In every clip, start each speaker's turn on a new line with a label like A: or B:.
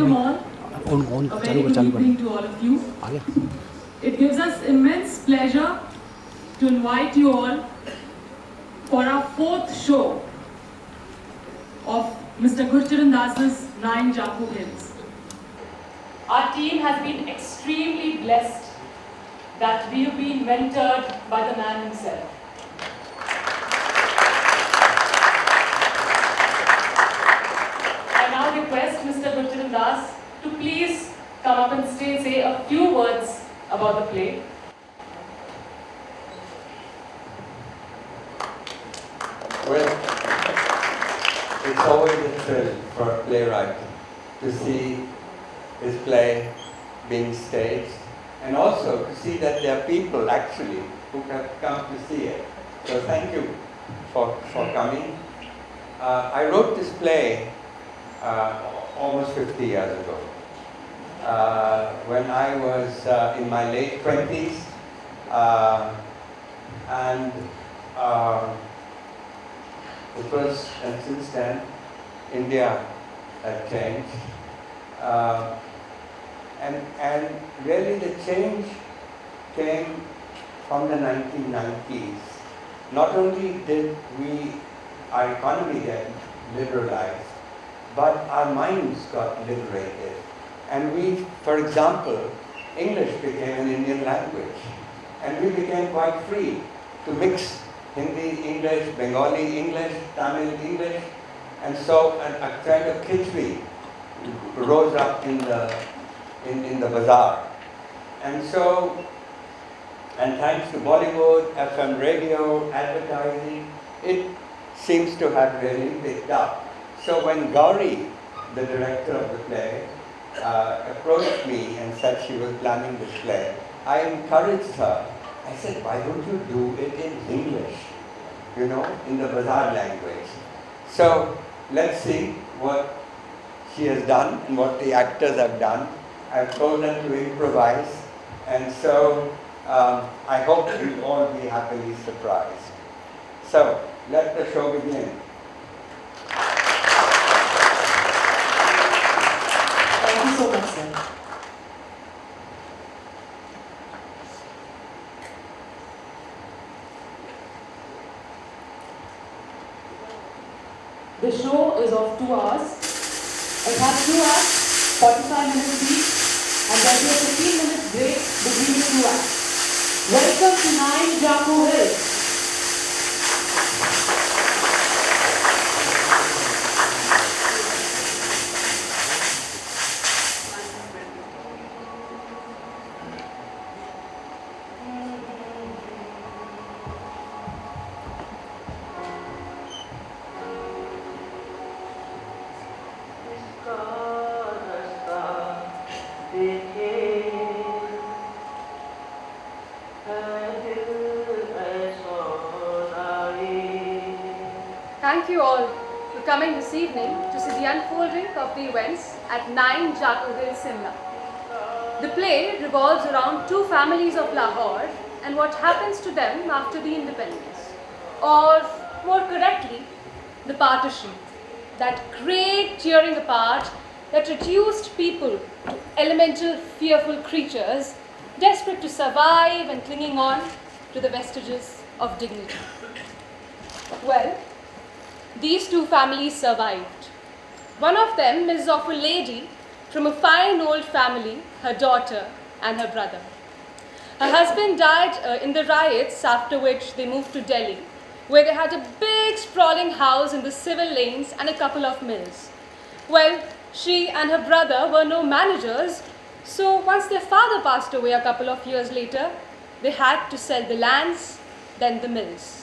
A: welcome all. A very good evening to all of you. It gives us immense pleasure to invite you all for our fourth show of Mr. Gurcharan Das's Nine Jaku Hills. Our team has been extremely blessed that we have been mentored by the man himself. I now request Mr. Gurcharan Das to please come up and say a few words about the play.
B: Well, it's always a thrill for a playwright to see his play being staged, and also to see that there are people actually who have come to see it. So thank you for coming. I wrote this play almost 50 years ago. When I was in my late 20s, and it was, and since then, India had changed. And really the change came from the 1990s. Not only did our economy get liberalized, but our minds got liberated. And we, for example, English became an Indian language. And we became quite free to mix Hindi, English, Bengali, English, Tamil, English. And so a kind of khichdi rose up in the bazaar. And so, and thanks to Bollywood, FM radio, advertising, it seems to have really picked up. So when Gauri, the director of the play, approached me and said she was planning this play, I encouraged her. I said, why don't you do it in English, in the bazaar language? So let's see what she has done and what the actors have done. I've told them to improvise, and so I hope you'll all be happily surprised. So let the show begin.
A: Thank you so much, sir. The show is of 2 hours. It has 2 hours, 45 minutes each, and there will be a 15-minute break between the 2 acts. Welcome to Nine Jaku Hills. Thank you all for coming this evening to see the unfolding of the events at 9 Jaku Hills, Simla. The play revolves around 2 families of Lahore and what happens to them after the independence, or more correctly, the partition, that great tearing apart that reduced people to elemental, fearful creatures, desperate to survive and clinging on to the vestiges of dignity. Well, these 2 families survived. One of them is of a lady from a fine old family, her daughter and her brother. Her husband died in the riots, after which they moved to Delhi, where they had a big sprawling house in the civil lanes and a couple of mills. Well, she and her brother were no managers, so once their father passed away a couple of years later, they had to sell the lands, then the mills.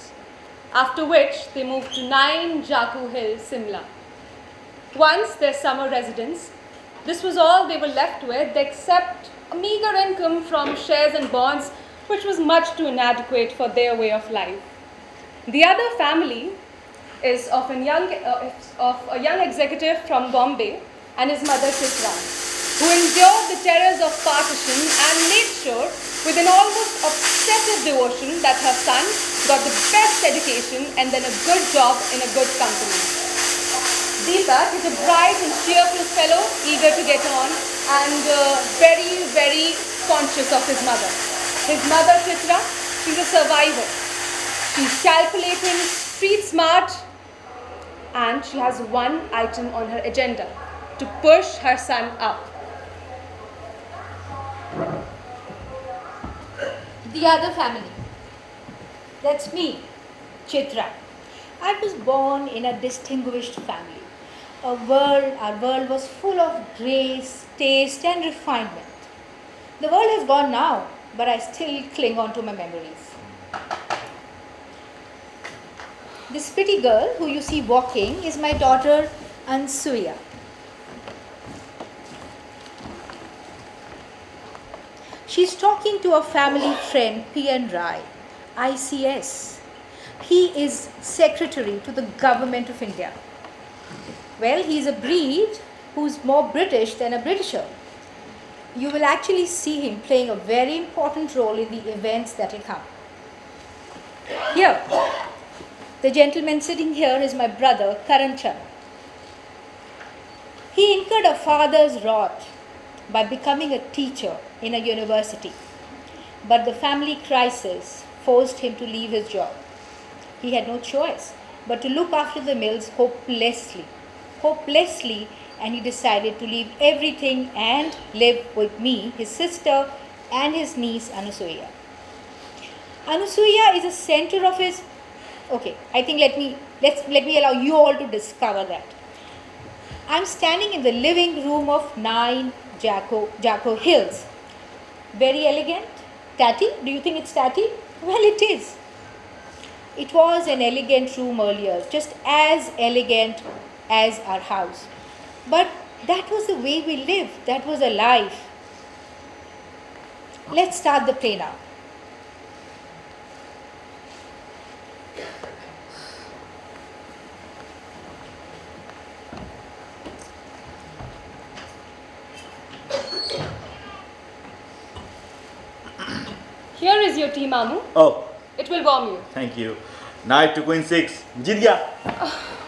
A: After which they moved to 9 Jaku Hills, Simla. Once their summer residence, this was all they were left with except a meager income from shares and bonds, which was much too inadequate for their way of life. The other family is of a young executive from Bombay and his mother Chitra, who endured the terrors of partition and made sure with an almost obsessive devotion that her son got the best education and then a good job in a good company. Deepak is a bright and cheerful fellow, eager to get on and very, very conscious of his mother. His mother, Chitra, she's a survivor. She's calculating, street smart, and she has one item on her agenda: to push her son up.
C: The other family. That's me, Chitra. I was born in a distinguished family. Our world was full of grace, taste, and refinement. The world has gone now, but I still cling on to my memories. This pretty girl who you see walking is my daughter Ansuya. She's talking to a family friend, P.N. Rai, ICS. He is secretary to the government of India. Well, he's a breed who's more British than a Britisher. You will actually see him playing a very important role in the events that will come. Here, the gentleman sitting here is my brother, Karan Chand. He incurred a father's wrath by becoming a teacher in a university. But the family crisis forced him to leave his job. He had no choice but to look after the mills hopelessly, and he decided to leave everything and live with me, his sister, and his niece Anusuya. Anusuya is the center of his. Okay, I think let me allow you all to discover that. I'm standing in the living room of 9 Jacko Hills. Very elegant. Tatty? Do you think it's tatty? Well, it is. It was an elegant room earlier, just as elegant as our house. But that was the way we lived. That was a life. Let's start the play now.
A: Here is your tea, Mamu.
D: Oh,
A: It will warm you.
D: thank you. Knight to queen 6. जीत गया.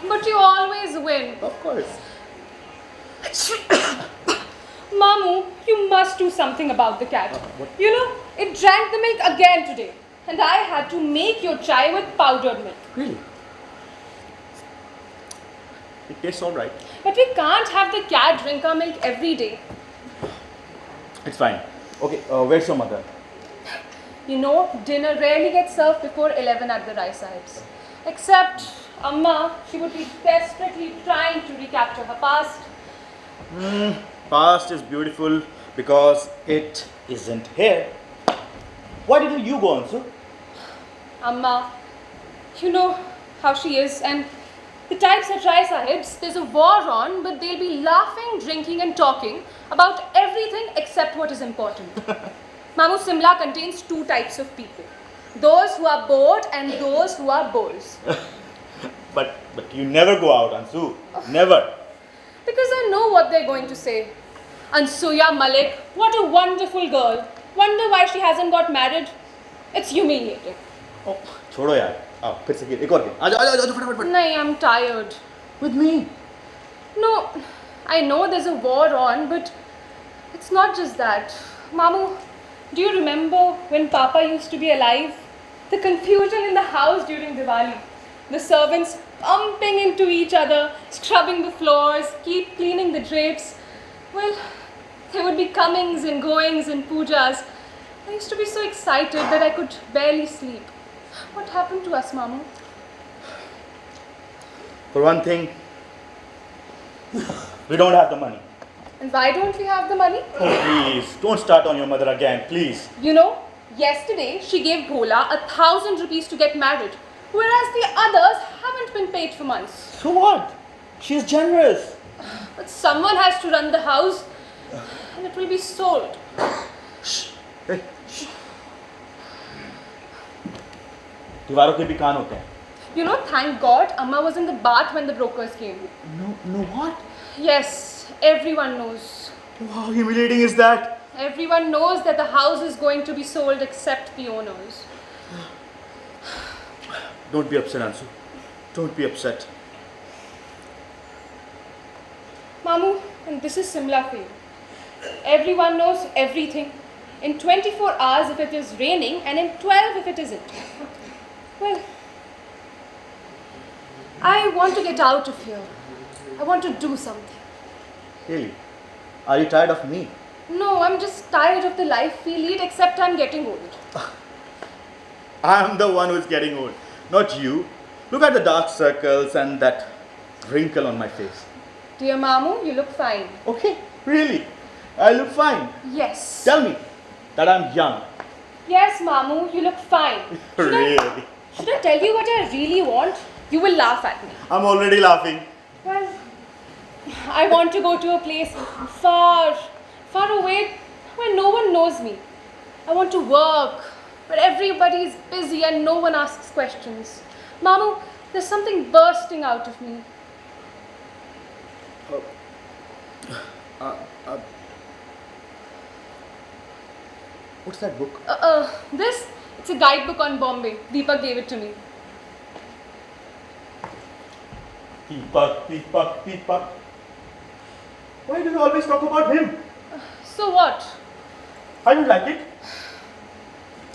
A: But you always win.
D: Of course.
A: Mamu, you must do something about the cat.
D: What?
A: You know, it drank the milk again today. And I had to make your chai with powdered milk.
D: Really? It tastes all right.
A: But we can't have the cat drink our milk every day.
D: It's fine. Okay, where's your mother?
A: You know, dinner rarely gets served before 11 at the Rai Sahibs. Except Amma, she would be desperately trying to recapture her past.
D: Past is beautiful because it isn't here. Why didn't you go, Ansu?
A: Amma, you know how she is, and the types at Rai Sahibs, there's a war on, but they'll be laughing, drinking and talking about everything except what is important. Mamu, Simla contains 2 types of people. Those who are bored and those who are bores.
D: But you never go out, Ansu. Never.
A: Because I know what they're going to say. Ansuya Malik, what a wonderful girl. Wonder why she hasn't got married. It's humiliating.
D: Oh, छोड़ो यार. आओ फिर से एक और game. आजा फटाफट.
A: No, I'm tired.
D: With me.
A: No, I know there's a war on, but it's not just that. Mamu, do you remember when Papa used to be alive? The confusion in the house during Diwali. The servants bumping into each other, scrubbing the floors, keep cleaning the drapes. Well, there would be comings and goings and pujas. I used to be so excited that I could barely sleep. What happened to us, Mamu?
D: For one thing, we don't have the money.
A: And why don't we have the money?
D: Oh, please, don't start on your mother again, please.
A: You know, yesterday she gave Bhola 1,000 rupees to get married, whereas the others haven't been paid for months.
D: So what? She is generous.
A: But someone has to run the house, and it will be sold.
D: Hey. दीवारों के भी कान होते हैं.
A: You know, thank God, Amma was in the bath when the brokers came.
D: No what?
A: Yes, everyone knows.
D: How humiliating is that?
A: Everyone knows that the house is going to be sold except the owners.
D: Don't be upset, Ansu. Don't be upset.
A: Mamu, and this is Simla for you. Everyone knows everything. In 24 hours if it is raining, and in 12 if it isn't. Well, I want to get out of here. I want to do something.
D: Really? Are you tired of me?
A: No, I'm just tired of the life we lead, except I'm getting old.
D: I'm the one who's getting old, not you. Look at the dark circles and that wrinkle on my face.
A: Dear Mamu, you look fine.
D: Okay, really? I look fine.
A: Yes.
D: Tell me that I'm young.
A: Yes, Mamu, you look fine.
D: Really?
A: Should I tell you what I really want? You will laugh at me.
D: I'm already laughing.
A: Well, I want to go to a place far, far away where no one knows me. I want to work where everybody is busy and no one asks questions. Mamu, there's something bursting out of me.
D: What's that book?
A: It's a guidebook on Bombay. Deepak gave it to me.
D: Deepak. Why do you always talk about him?
A: So what?
D: I don't like it.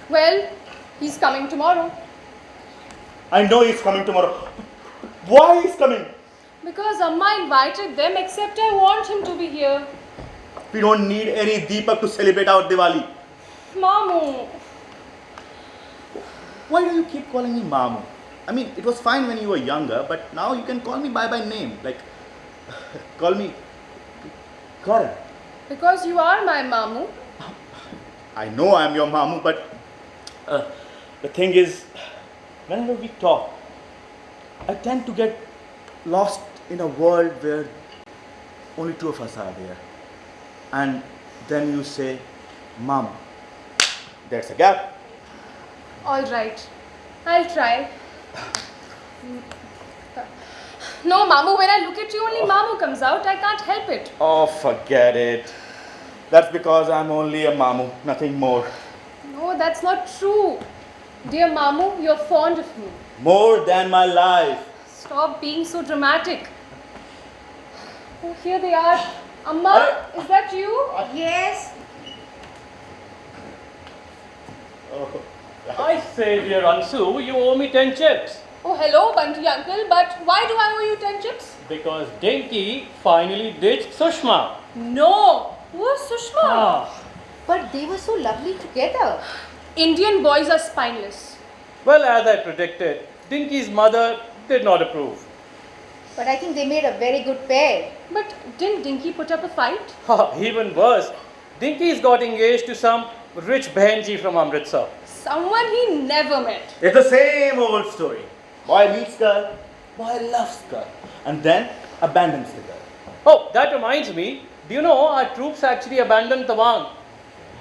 A: Well, he's coming tomorrow.
D: I know he's coming tomorrow. Why he's coming?
A: Because Amma invited them, except I want him to be here.
D: We don't need any Deepak to celebrate our Diwali.
A: Mamu.
D: Why do you keep calling me Mamu? I mean, it was fine when you were younger, but now you can call me by name. Like, call me Karan.
A: Because you are my Mamu.
D: I know I'm your Mamu, but the thing is, whenever we talk, I tend to get lost in a world where only two of us are there. And then you say, Mamu. There's a gap.
A: All right. I'll try. No, Mamu, when I look at you, only Mamu comes out. I can't help it.
D: Oh, forget it. That's because I'm only a Mamu, nothing more.
A: No, that's not true. Dear Mamu, you're fond of me.
D: More than my life.
A: Stop being so dramatic. Oh, here they are. Amma, is that you?
C: Yes.
D: Oh.
E: I say, dear Ansu, you owe me 10 chips.
A: Oh, hello, Bunty uncle. But why do I owe you 10 chips?
E: Because Dinky finally ditched Sushma.
A: No. Who is Sushma?
E: Ah.
C: But they were so lovely together.
A: Indian boys are spineless.
E: Well, as I predicted, Dinky's mother did not approve.
C: But I think they made a very good pair.
A: But didn't Dinky put up a fight?
E: Even worse, Dinky's got engaged to some rich Benji from Amritsar.
A: Someone he never met.
D: It's the same old story. Boy meets girl, boy loves girl, and then abandons the girl.
E: Oh, that reminds me, do you know our troops actually abandoned Tawang?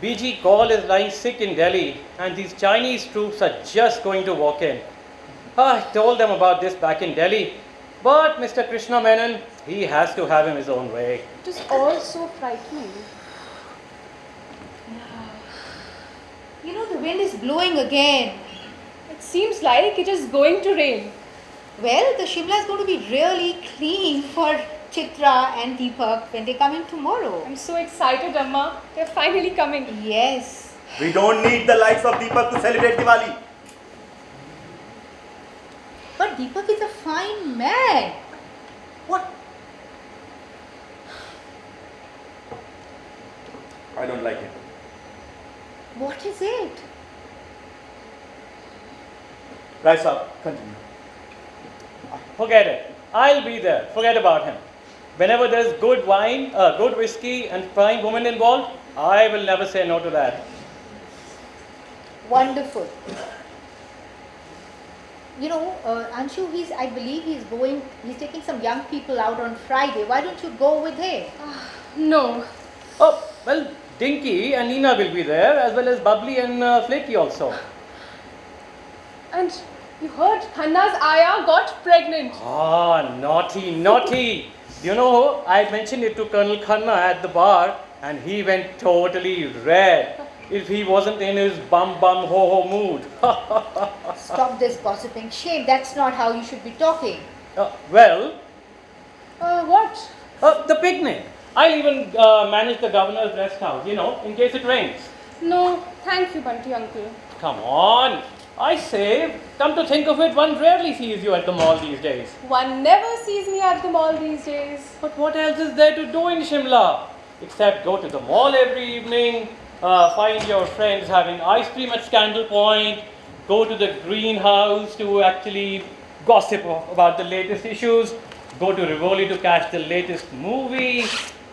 E: BG Kaul is lying sick in Delhi, and these Chinese troops are just going to walk in. I told them about this back in Delhi, but Mr. Krishna Menon, he has to have him his own way.
A: It is all so frightening.
C: You know, the wind is blowing again.
A: It seems like it is going to rain.
C: Well, the Shimla is going to be really clean for Chitra and Deepak when they come in tomorrow.
A: I'm so excited, Amma. They're finally coming.
C: Yes.
D: We don't need the likes of Deepak to celebrate Diwali.
C: But Deepak is a fine man.
D: What? I don't like it.
C: What is it?
D: Rise up, continue.
E: Forget it. I'll be there. Forget about him. Whenever there's good wine, good whiskey, and fine women involved, I will never say no to that.
C: Wonderful. You know, Anshu, I believe he's taking some young people out on Friday. Why don't you go with him?
A: No.
E: Oh, well, Dinky and Nina will be there, as well as Bubbly and Flaky also.
A: And you heard Khanna's Aya got pregnant.
E: Ah, naughty, naughty. You know, I mentioned it to Colonel Khanna at the bar, and he went totally red. If he wasn't in his bum ho ho mood.
C: Stop this gossiping. Shame, that's not how you should be talking.
E: Well,
A: What?
E: The picnic. I'll even manage the governor's rest house, in case it rains.
A: No, thank you, Bunty uncle.
E: Come on. I say, come to think of it, one rarely sees you at the mall these days.
A: One never sees me at the mall these days.
E: But what else is there to do in Shimla? Except go to the mall every evening, find your friends having ice cream at Scandal Point, go to the greenhouse to actually gossip about the latest issues, go to Rivoli to catch the latest movie,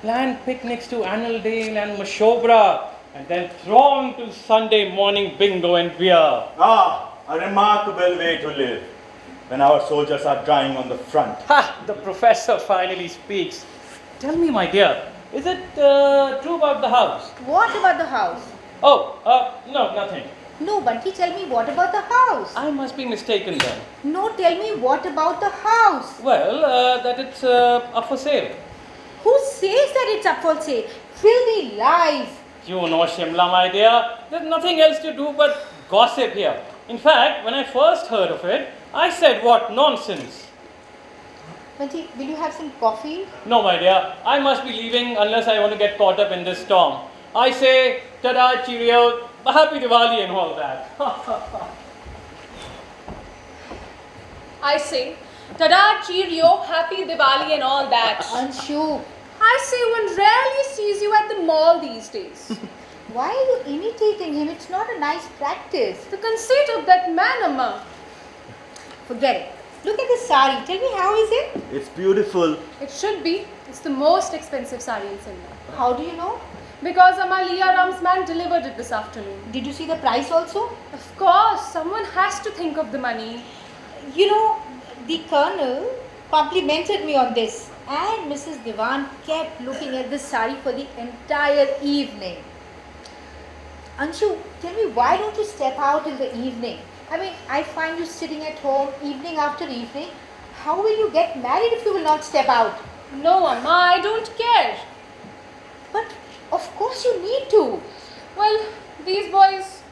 E: plan picnics to Annaldale and Mashobra, and then throng to Sunday morning bingo and beer.
D: Ah, a remarkable way to live when our soldiers are dying on the front.
E: Ha! The professor finally speaks. Tell me, my dear, is it true about the house?
C: What about the house?
E: Oh, no, nothing.
C: No, Bunty, tell me what about the house?
E: I must be mistaken then.
C: No, tell me what about the house?
E: Well, that it's up for sale.
C: Who says that it's up for sale? Filthy lies.
E: You know Shimla, my dear. There's nothing else to do but gossip here. In fact, when I first heard of it, I said, what nonsense.
C: Bunty, will you have some coffee?
E: No, my dear, I must be leaving unless I want to get caught up in this storm. I say, tada, cheerio, happy Diwali and all that.
A: I say, tada, cheerio, happy Diwali and all that.
C: Anshu,
A: I say one rarely sees you at the mall these days.
C: why are you imitating him? It's not a nice practice.
A: The conceit of that man, Amma.
C: Forget it. Look at this sari. Tell me, how is it?
D: It's beautiful.
A: It should be. It's the most expensive sari in Simla.
C: How do you know?
A: Because Amalia Ram's man delivered it this afternoon.
C: Did you see the price also?
A: Of course, someone has to think of the money.
C: You know, the colonel complimented me on this, and Mrs. Diwan kept looking at this sari for the entire evening. Anshu, tell me, why don't you step out in the evening? I mean, I find you sitting at home evening after evening. How will you get married if you will not step out?
A: No, Amma, I don't care.
C: But of course you need to.
A: Well, these boys,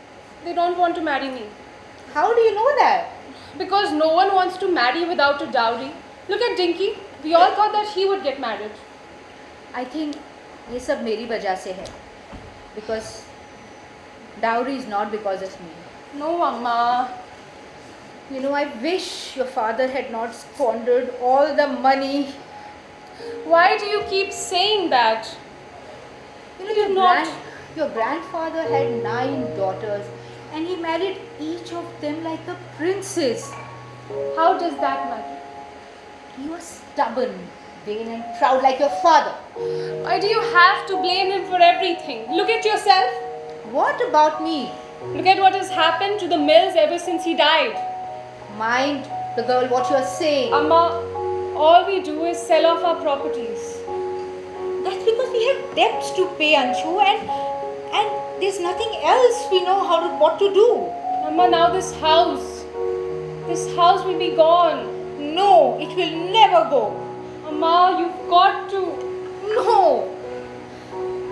A: they don't want to marry me.
C: How do you know that?
A: Because no one wants to marry without a dowry. Look at Dinky. We all thought that he would get married.
C: I think ये सब मेरी वजह से है. Because dowry is not because of me.
A: No, Amma.
C: You know, I wish your father had not squandered all the money.
A: Why do you keep saying that?
C: You know,
A: You're not.
C: your grandfather had 9 daughters and he married each of them like a princess.
A: How does that matter?
C: He was stubborn, vain and proud like your father.
A: Why do you have to blame him for everything? Look at yourself.
C: What about me?
A: Look at what has happened to the mills ever since he died.
C: Mind the girl what you are saying.
A: Amma, all we do is sell off our properties.
C: That's because we have debts to pay, Anshu, and there's nothing else we know what to do.
A: Amma, now this house will be gone.
C: No, it will never go.
A: Amma, you've got to.
C: No,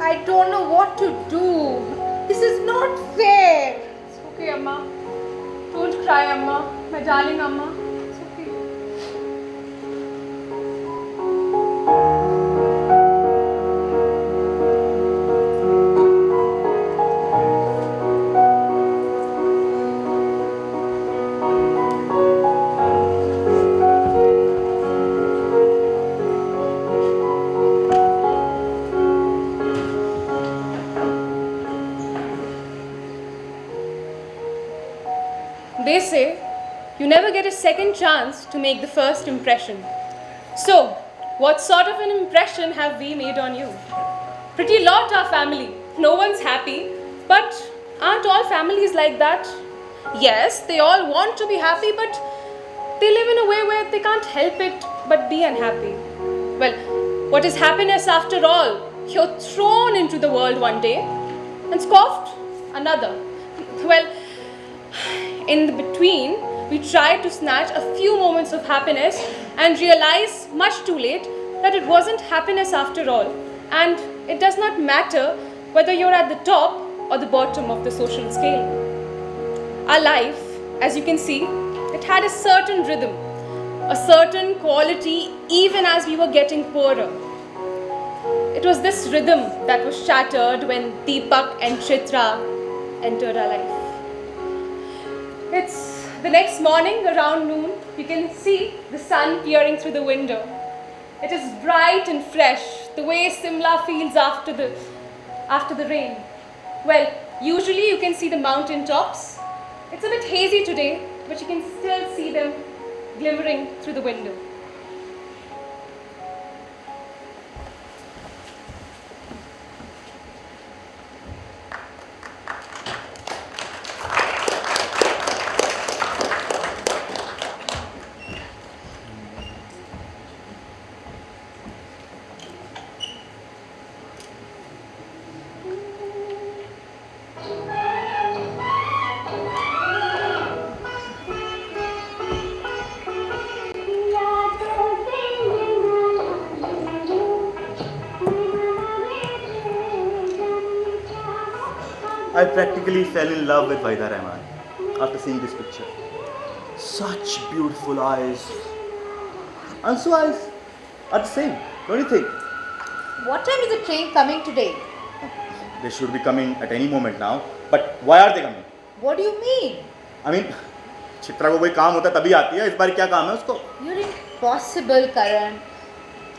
C: I don't know what to do. This is not fair.
A: It's okay, Amma. Don't cry, Amma. My darling Amma. It's okay. They say you never get a second chance to make the first impression. So, what sort of an impression have we made on you? Pretty lot our family. No one's happy. But aren't all families like that? Yes, they all want to be happy, but they live in a way where they can't help it but be unhappy. Well, what is happiness after all? You're thrown into the world one day and scoffed another. Well, in the between, we try to snatch a few moments of happiness and realize much too late that it wasn't happiness after all. And it does not matter whether you're at the top or the bottom of the social scale. Our life, as you can see, it had a certain rhythm, a certain quality even as we were getting poorer. It was this rhythm that was shattered when Deepak and Chitra entered our life. It's the next morning around noon. You can see the sun peering through the window. It is bright and fresh, the way Simla feels after the rain. Well, usually you can see the mountain tops. It's a bit hazy today, but you can still see them glimmering through the window.
D: I practically fell in love with Vaida Rahman after seeing this picture. Such beautiful eyes. Ansu eyes are the same, don't you think?
C: What time is the train coming today?
D: They should be coming at any moment now. But why are they coming?
C: What do you mean?
D: I mean, Chitra को कोई काम होता है तभी आती है. इस बार क्या काम है उसको?
C: You're impossible, Karan.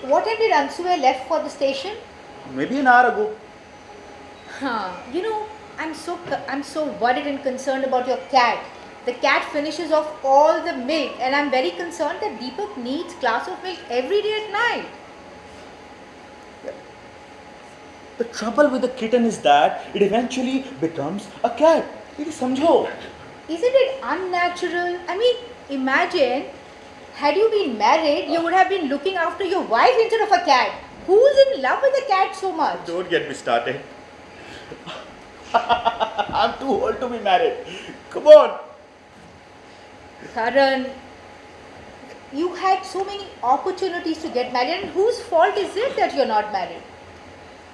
C: What time did Ansuya left for the station?
D: Maybe an hour ago.
C: You know, I'm so worried and concerned about your cat. The cat finishes off all the milk, and I'm very concerned that Deepak needs glass of milk every day at night.
D: The trouble with the kitten is that it eventually becomes a cat. ये समझो.
C: Isn't it unnatural? I mean, imagine, had you been married, you would have been looking after your wife instead of a cat. Who's in love with a cat so much?
D: Don't get me started. I'm too old to be married. Come on.
C: Karan, you had so many opportunities to get married, and whose fault is it that you're not married?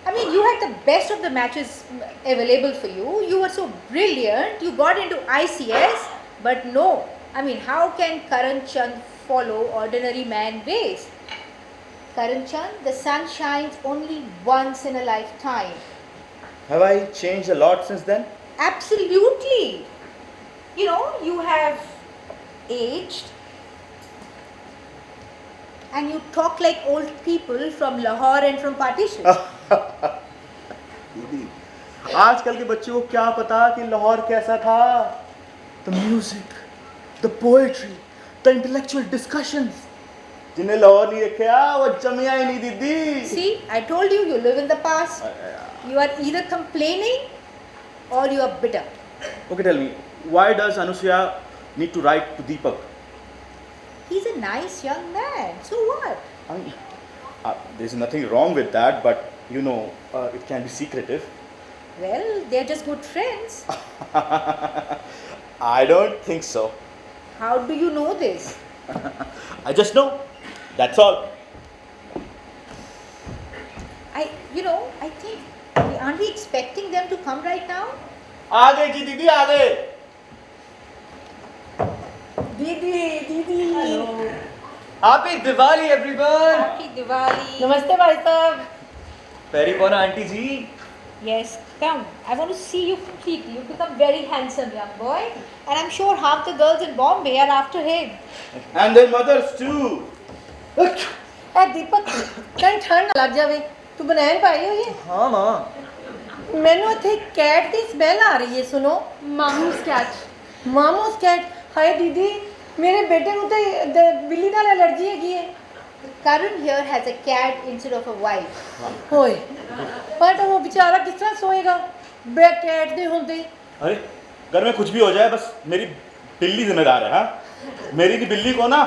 C: I mean, you had the best of the matches available for you. You were so brilliant. You got into ICS, but no. I mean, how can Karan Chand follow ordinary man ways? Karan Chand, the sun shines only once in a lifetime.
D: Have I changed a lot since then?
C: Absolutely. You know, you have aged and you talk like old people from Lahore and from partition.
D: दीदी, आजकल के बच्चों को क्या पता कि लाहौर कैसा था? The music, the poetry, the intellectual discussions. जिन्हें लाहौर नहीं देखा वो जमिया ही नहीं दीदी.
C: See, I told you, you live in the past. You are either complaining or you are bitter.
D: Okay, tell me, why does Anusuya need to write to Deepak?
C: He's a nice young man. So what?
D: I mean, there's nothing wrong with that, but you know, it can be secretive.
C: Well, they're just good friends.
D: I don't think so.
C: How do you know this?
D: I just know. That's all.
C: I think, aren't we expecting them to come right now?
D: आ गई जी दीदी आ गए.
F: दीदी
C: Hello.
F: Happy Diwali everyone.
C: Happy Diwali.
F: नमस्ते भाई साहब.
D: पैरी पौना aunty ji.
C: Yes, come. I want to see you completely. You've become very handsome, young boy. And I'm sure half the girls in Bombay are after him.
D: And their mothers too.
F: ए दीपक कहीं ठंड ना लग जावे. तू बनैन पाई हो ये?
E: हाँ माँ.
F: ਮੈਨੂੰ ਇੱਥੇ ਕੈਟ ਦੀ ਸਮੈਲ ਆ ਰਹੀ ਹੈ. ਸੁਣੋ,
A: Mamu's cat.
F: ਮਾਮੂਸ ਕੈਟ. ਹਾਏ ਦੀਦੀ, ਮੇਰੇ ਬੇਟੇ ਨੂੰ ਤੇ ਬਿੱਲੀ ਨਾਲ ਐਲਰਜੀ ਹੈਗੀ ਹੈ.
C: Karun here has a cat instead of a wife.
F: ਹੋਏ ਪਰ ਉਹ ਵਿਚਾਰਾ ਕਿਸ ਤਰ੍ਹਾਂ ਸੋਏਗਾ ਬੇ ਕੈਟ ਦੇ ਹੁੰਦੇ.
D: अरे घर में कुछ भी हो जाए बस मेरी बिल्ली जिम्मेदार है. हाँ, मेरी बिल्ली को ना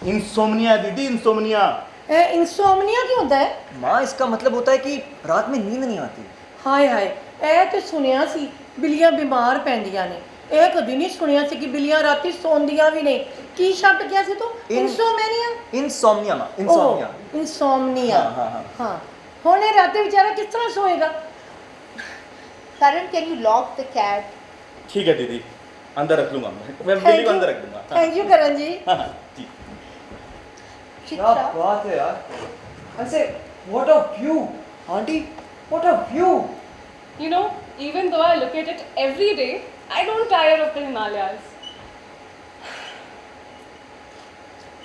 D: इंसोम्निया दीदी, इंसोम्निया.
F: ਇਹ ਇਨਸੋਮਨੀਆ ਕੀ ਹੁੰਦਾ ਹੈ?
E: माँ इसका मतलब होता है कि रात में नींद नहीं आती.
F: ਹਾਏ ਹਾਏ, ਇਹ ਤੇ ਸੁਣਿਆ ਸੀ ਬਿੱਲੀਆਂ ਬਿਮਾਰ ਪੈਂਦੀਆਂ ਨੇ. ਇਹ ਕਦੀ ਨਹੀਂ ਸੁਣਿਆ ਸੀ ਕਿ ਬਿੱਲੀਆਂ ਰਾਤੀ ਸੌਂਦੀਆਂ ਵੀ ਨੇ. ਕੀ ਸ਼ਬਦ ਕਿਹਾ ਸੀ ਤੂੰ? ਇਨਸੋਮਨੀਆ.
E: इंसोम्निया माँ,
F: इंसोम्निया. इंसोम्निया.
E: हाँ, हाँ,
F: हाँ. ਹੁਣ ਇਹ ਰਾਤੇ ਵਿਚਾਰਾ ਕਿਸ ਤਰ੍ਹਾਂ ਸੋਏਗਾ?
C: Karan, can you lock the cat?
D: ठीक है दीदी, अंदर रख लूंगा मैं बिल्ली को अंदर रख दूंगा.
F: थैंक यू करण जी.
D: हाँ, जी.
C: Chitra,
E: बात है यार. ऐसे what a view.
G: Auntie, what a view!
A: You know, even though I look at it every day, I don't tire of the Himalayas.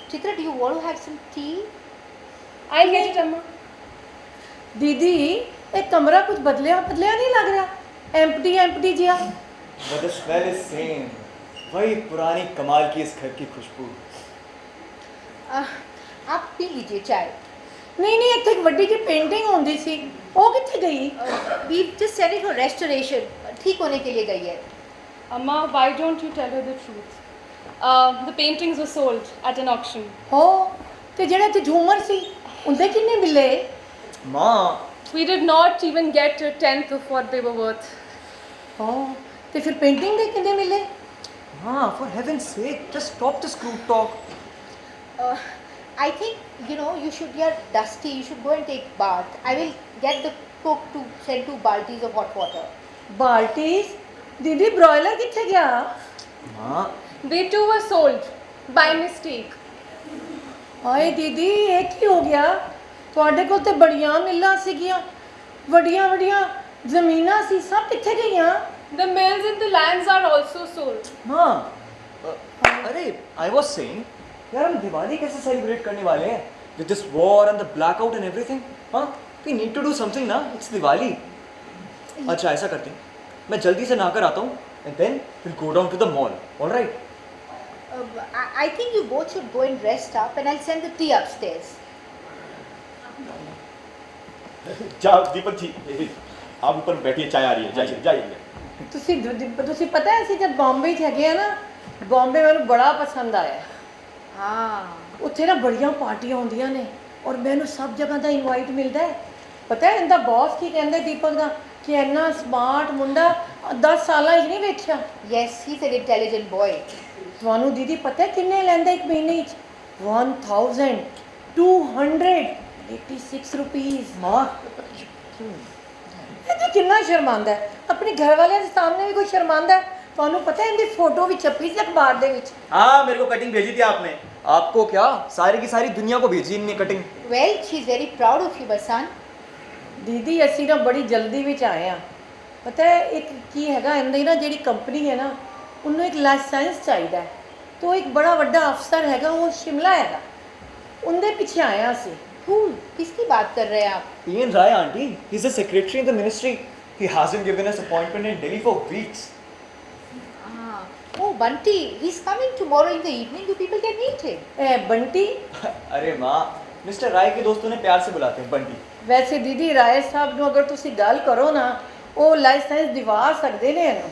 C: Chitra, do you want to have some tea?
A: I'll get it, Amma.
F: दीदी ਇਹ ਕਮਰਾ ਕੁਝ ਬਦਲਿਆ ਨਹੀਂ ਲੱਗ ਰਿਹਾ empty जिया
G: But the smell is same. वही पुरानी कमाल की इस घर की खुशबू.
C: आप पी लीजिए चाय.
F: ਨਹੀਂ ਇੱਥੇ ਇੱਕ ਵੱਡੀ ਜਿਹੀ ਪੇਂਟਿੰਗ ਹੁੰਦੀ ਸੀ ਉਹ ਕਿੱਥੇ ਗਈ
C: We just sent it for restoration. ठीक होने के लिए गई है.
A: Amma, why don't you tell her the truth? The paintings were sold at an auction.
F: ਹੋ ਤੇ ਜਿਹੜੇ ਇੱਥੇ ਝੂਮਰ ਸੀ ਉਹਦੇ ਕਿੰਨੇ ਮਿਲੇ
G: माँ,
A: We did not even get a tenth of what they were worth.
F: ਹੋ ਤੇ ਫਿਰ ਪੇਂਟਿੰਗ ਦੇ ਕਿੰਨੇ ਮਿਲੇ
G: माँ, for heaven's sake, just stop this group talk.
C: I think you should. You're dusty. You should go and take bath. I will get the cook to send 2 baltis of hot water.
F: ਬਾਲਟੀਸ ਦੀਦੀ ਬ੍ਰੋਇਲਰ ਕਿੱਥੇ ਗਿਆ
G: माँ,
A: They too were sold by mistake.
F: ਹਾਏ ਦੀਦੀ ਇਹ ਕੀ ਹੋ ਗਿਆ ਤੁਹਾਡੇ ਕੋਲ ਤੇ ਬੜੀਆਂ ਮਿੱਲਾਂ ਸੀਗੀਆਂ ਵੱਡੀਆਂ ਜ਼ਮੀਨਾਂ ਸੀ ਸਭ ਕਿੱਥੇ ਗਈਆਂ
A: The mills and the lands are also sold.
G: माँ, अरे I was saying, यार हम दिवाली कैसे सेलिब्रेट करने वाले हैं? With this war and the blackout and everything, हाँ? We need to do something ना. It's दिवाली. अच्छा ऐसा करते हैं. मैं जल्दी से नहाकर आता हूँ, and then we'll go down to the mall. All right?
C: I think you both should go and rest up, and I'll send the tea upstairs.
D: जाओ दीपक जी, आप ऊपर बैठिए, चाय आ रही है, जाइए.
F: ਤੁਸੀਂ ਪਤਾ ਹੈ ਅਸੀਂ ਜਦ ਬੰਬੇ 'ਚ ਹੈਗੇ ਆ ਨਾ ਬੰਬੇ ਮੈਨੂੰ ਬੜਾ ਪਸੰਦ ਆਇਆ
C: Ah.
F: ਉੱਥੇ ਨਾ ਬੜੀਆਂ ਪਾਰਟੀਆਂ ਹੁੰਦੀਆਂ ਨੇ ਔਰ ਮੈਨੂੰ ਸਭ ਜਗ੍ਹਾ ਦਾ ਇਨਵਾਈਟ ਮਿਲਦਾ ਹੈ ਪਤਾ ਹੈ ਇਹਦਾ ਬੌਸ ਕੀ ਕਹਿੰਦੇ ਦੀਪਕ ਦਾ ਕਿ ਇੰਨਾ ਸਮਾਰਟ ਮੁੰਡਾ 10 ਸਾਲਾਂ 'ਚ ਨਹੀਂ ਵੇਖਿਆ
C: Yes, he's an intelligent boy.
F: ਤੁਹਾਨੂੰ ਦੀਦੀ ਪਤਾ ਹੈ ਕਿੰਨੇ ਲੈਂਦਾ ਇੱਕ ਮਹੀਨੇ 'ਚ 1286 ਰੁਪੀਸ
G: माँ,
F: ਇਹ ਤਾਂ ਕਿੰਨਾ ਸ਼ਰਮਾਂਦਾ ਹੈ ਆਪਣੇ ਘਰ ਵਾਲਿਆਂ ਦੇ ਸਾਹਮਣੇ ਵੀ ਕੋਈ ਸ਼ਰਮਾਂਦਾ ਹੈ ਤੁਹਾਨੂੰ ਪਤਾ ਹੈ ਇਹਦੀ ਫੋਟੋ ਵੀ ਛਪੀ ਸੀ ਅਖਬਾਰ ਦੇ ਵਿੱਚ
G: हाँ मेरे को कटिंग भेजी थी आपने. आपको क्या? सारी की सारी दुनिया को भेजी इनने cutting.
C: Well, she's very proud of you, my son.
F: ਦੀਦੀ ਅਸੀਂ ਨਾ ਬੜੀ ਜਲਦੀ ਵਿੱਚ ਆਏ ਆ ਪਤਾ ਹੈ ਇੱਕ ਕੀ ਹੈਗਾ ਇਹਦੀ ਨਾ ਜਿਹੜੀ ਕੰਪਨੀ ਹੈ ਨਾ ਉਹਨੂੰ ਇੱਕ ਲਾਇਸੈਂਸ ਚਾਹੀਦਾ ਹੈ ਤੋ ਇੱਕ ਬੜਾ ਵੱਡਾ ਅਫਸਰ ਹੈਗਾ ਉਹ ਸ਼ਿਮਲਾ ਹੈਗਾ ਉਹਦੇ ਪਿੱਛੇ ਆਇਆ ਸੀ
C: Who? किसकी बात कर रहे हैं आप?
G: Ian Rai, auntie. He's the secretary in the ministry. He hasn't given us appointment in Delhi for weeks.
C: Ah. Oh, Bunty. He's coming tomorrow in the evening. You people can meet him.
F: ਇਹ ਬੰਟੀ
G: अरे माँ, mister राय के दोस्तों ने प्यार से बुलाते हैं बंटी.
F: ਵੈਸੇ ਦੀਦੀ ਰਾਏ ਸਾਹਿਬ ਨੂੰ ਅਗਰ ਤੁਸੀਂ ਗੱਲ ਕਰੋ ਨਾ ਉਹ ਲਾਇਸੈਂਸ ਦਿਵਾ ਸਕਦੇ ਨੇ ਇਹਨੂੰ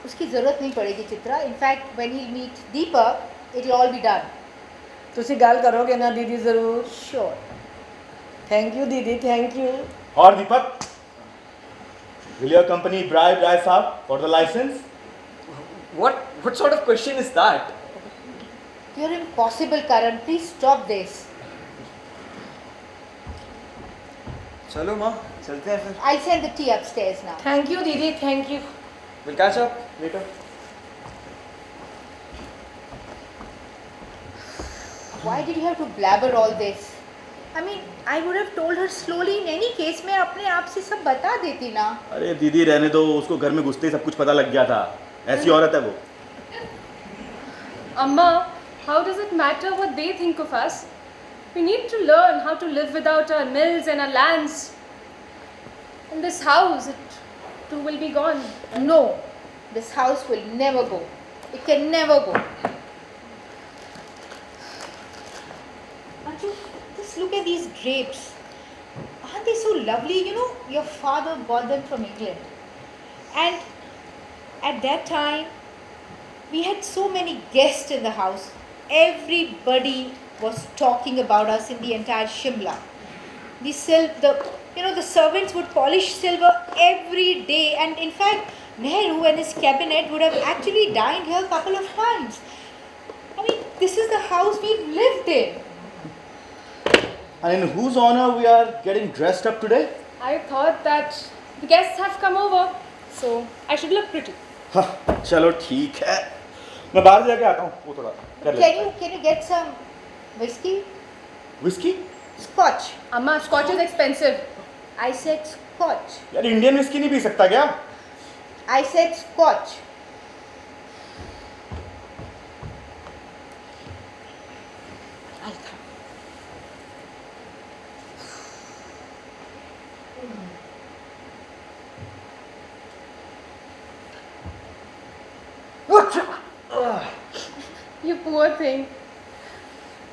C: उसकी ज़रूरत नहीं पड़ेगी, Chitra. In fact, when he'll meet Deepak, it'll all be done.
F: ਤੁਸੀਂ ਗੱਲ ਕਰੋਗੇ ਨਾ ਦੀਦੀ ਜ਼ਰੂਰ
C: Sure.
F: ਥੈਂਕ ਯੂ ਦੀਦੀ ਥੈਂk you
D: और दीपक, will your company bribe Rai साहब for the license?
G: What sort of question is that?
C: You're impossible, Karan. Please stop this.
G: चलो माँ, चलते हैं फिर.
C: I'll send the tea upstairs now.
F: Thank you didi thank you
G: We'll catch up later.
C: Why did you have to blabber all this? I mean, I would have told her slowly. In any case, मैं अपने आप से सब बता देती ना.
D: अरे दीदी रहने दो, उसको घर में घुसते ही सब कुछ पता लग गया था. ऐसी औरत है वो.
A: Amma, how does it matter what they think of us? We need to learn how to live without our mills and our lands. And this house, it too will be gone.
C: No, this house will never go. It can never go. Anju, just look at these drapes. Aren't they so lovely? You know, your father bought them from England. And at that time, we had so many guests in the house. Everybody was talking about us in the entire Shimla. The servants would polish silver every day, and in fact, Nehru and his cabinet would have actually dined here a couple of times. I mean, this is the house we've lived in.
D: And in whose honor we are getting dressed up today?
A: I thought that the guests have come over, so I should look pretty.
D: हाँ, चलो ठीक है. मैं बाहर जाके आता हूँ. वो थोड़ा कर ले.
C: Can you get some whiskey?
D: Whiskey?
C: Scotch.
A: Amma, scotch is expensive.
C: I said scotch.
D: यार इंडियन विस्की नहीं पी सकता क्या?
C: I said scotch. I'll come.
A: You poor thing.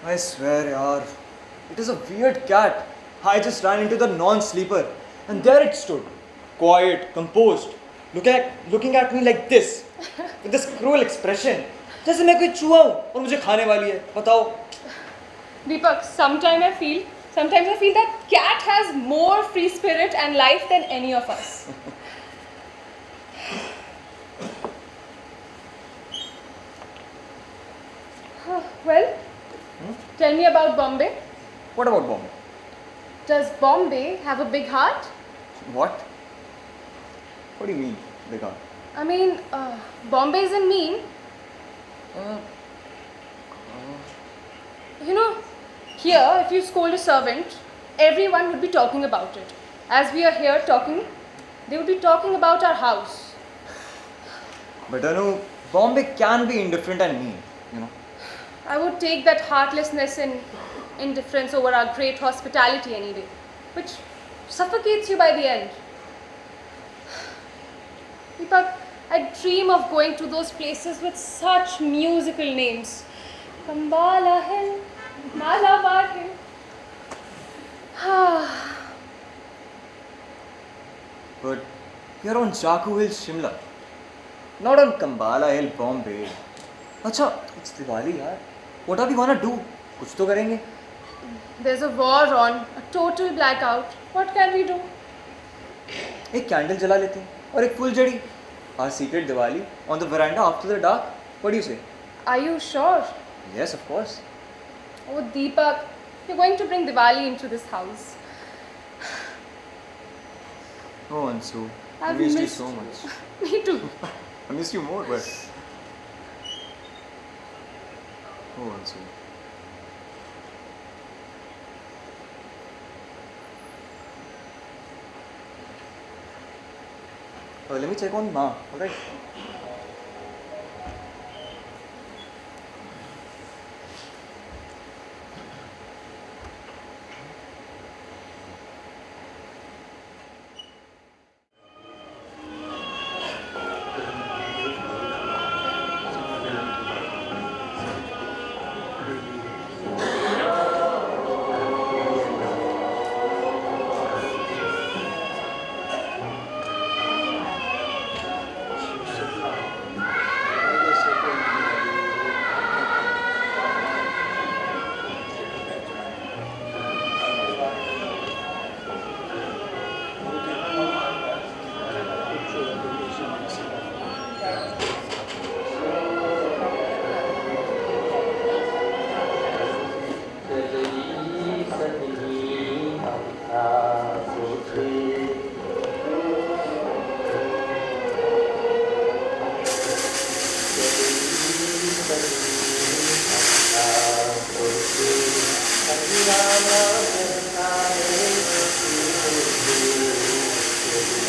G: I swear, yaar, it is a weird cat. I just ran into the non-sleeper, and there it stood, quiet, composed, looking at me like this, with this cruel expression. जैसे मैं कोई चूहा हूँ और मुझे खाने वाली है. बताओ.
A: Deepak, sometimes I feel that cat has more free spirit and life than any of us. Well, tell me about Bombay.
G: What about Bombay?
A: Does Bombay have a big heart?
G: What? What do you mean, big heart?
A: I mean, Bombay isn't mean. You know, here, if you scold a servant, everyone would be talking about it. As we are here talking, they would be talking about our house.
G: But I know Bombay can be indifferent and mean, you know.
A: I would take that heartlessness and indifference over our great hospitality any day, which suffocates you by the end. Deepak, I dream of going to those places with such musical names. Kambala Hill, Malabar Hill.
G: But we are on Jaku Hill, Shimla. Not on Kambala Hill, Bombay. अच्छा, it's Diwali यार. What are we gonna do? कुछ तो करेंगे.
A: There's a war on, a total blackout. What can we do?
G: एक candle जला लेते हैं और एक फुलझड़ी. Our secret Diwali on the veranda after the dark. What do you say?
A: Are you sure?
G: Yes, of course.
A: Oh, Deepak, you're going to bring Diwali into this house.
G: Oh, Ansu, I
A: I've
G: missed you
A: missed-
G: so much.
A: Me too.
G: I missed you more, but. Oh, Ansu. Let me check on Ma, alright?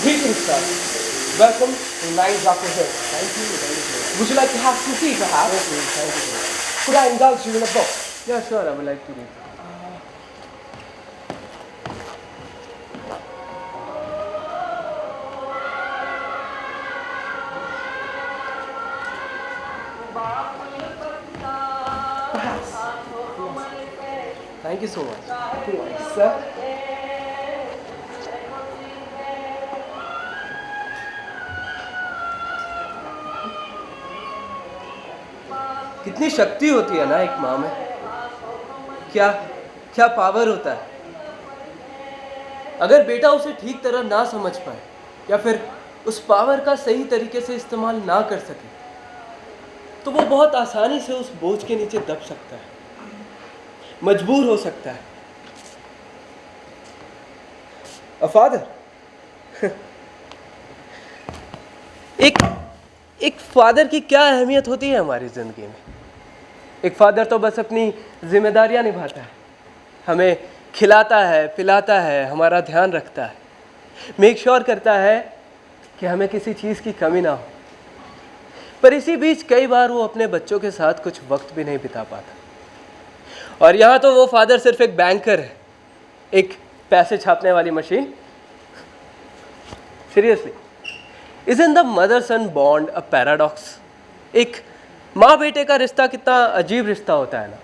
H: Greetings, sir. Welcome to 9 Jaco Hill. Thank you. Would you like to have some tea, perhaps? Yes, please. Thank you. Could I indulge you in a book? Yeah, sure. I would like to read. Perhaps. Yes. Thank you so much. Yes, sir. कितनी शक्ति होती है ना एक माँ में. क्या क्या पावर होता है. अगर बेटा उसे ठीक तरह ना समझ पाए या फिर उस पावर का सही तरीके से इस्तेमाल ना कर सके तो वो बहुत आसानी से उस बोझ के नीचे दब सकता है, मजबूर हो सकता है. A father. एक फादर की क्या अहमियत होती है हमारी ज़िंदगी में. एक फादर तो बस अपनी जिम्मेदारियां निभाता है, हमें खिलाता है, पिलाता है, हमारा ध्यान रखता है. मेक श्योर करता है कि हमें किसी चीज़ की कमी ना हो। पर इसी बीच कई बार वो अपने बच्चों के साथ कुछ वक्त भी नहीं बिता पाता। और यहाँ तो वो फादर सिर्फ एक बैंकर है, एक पैसे छापने वाली machine. Seriously, isn't the mother son bond a paradox? एक माँ बेटे का रिश्ता कितना अजीब रिश्ता होता है ना,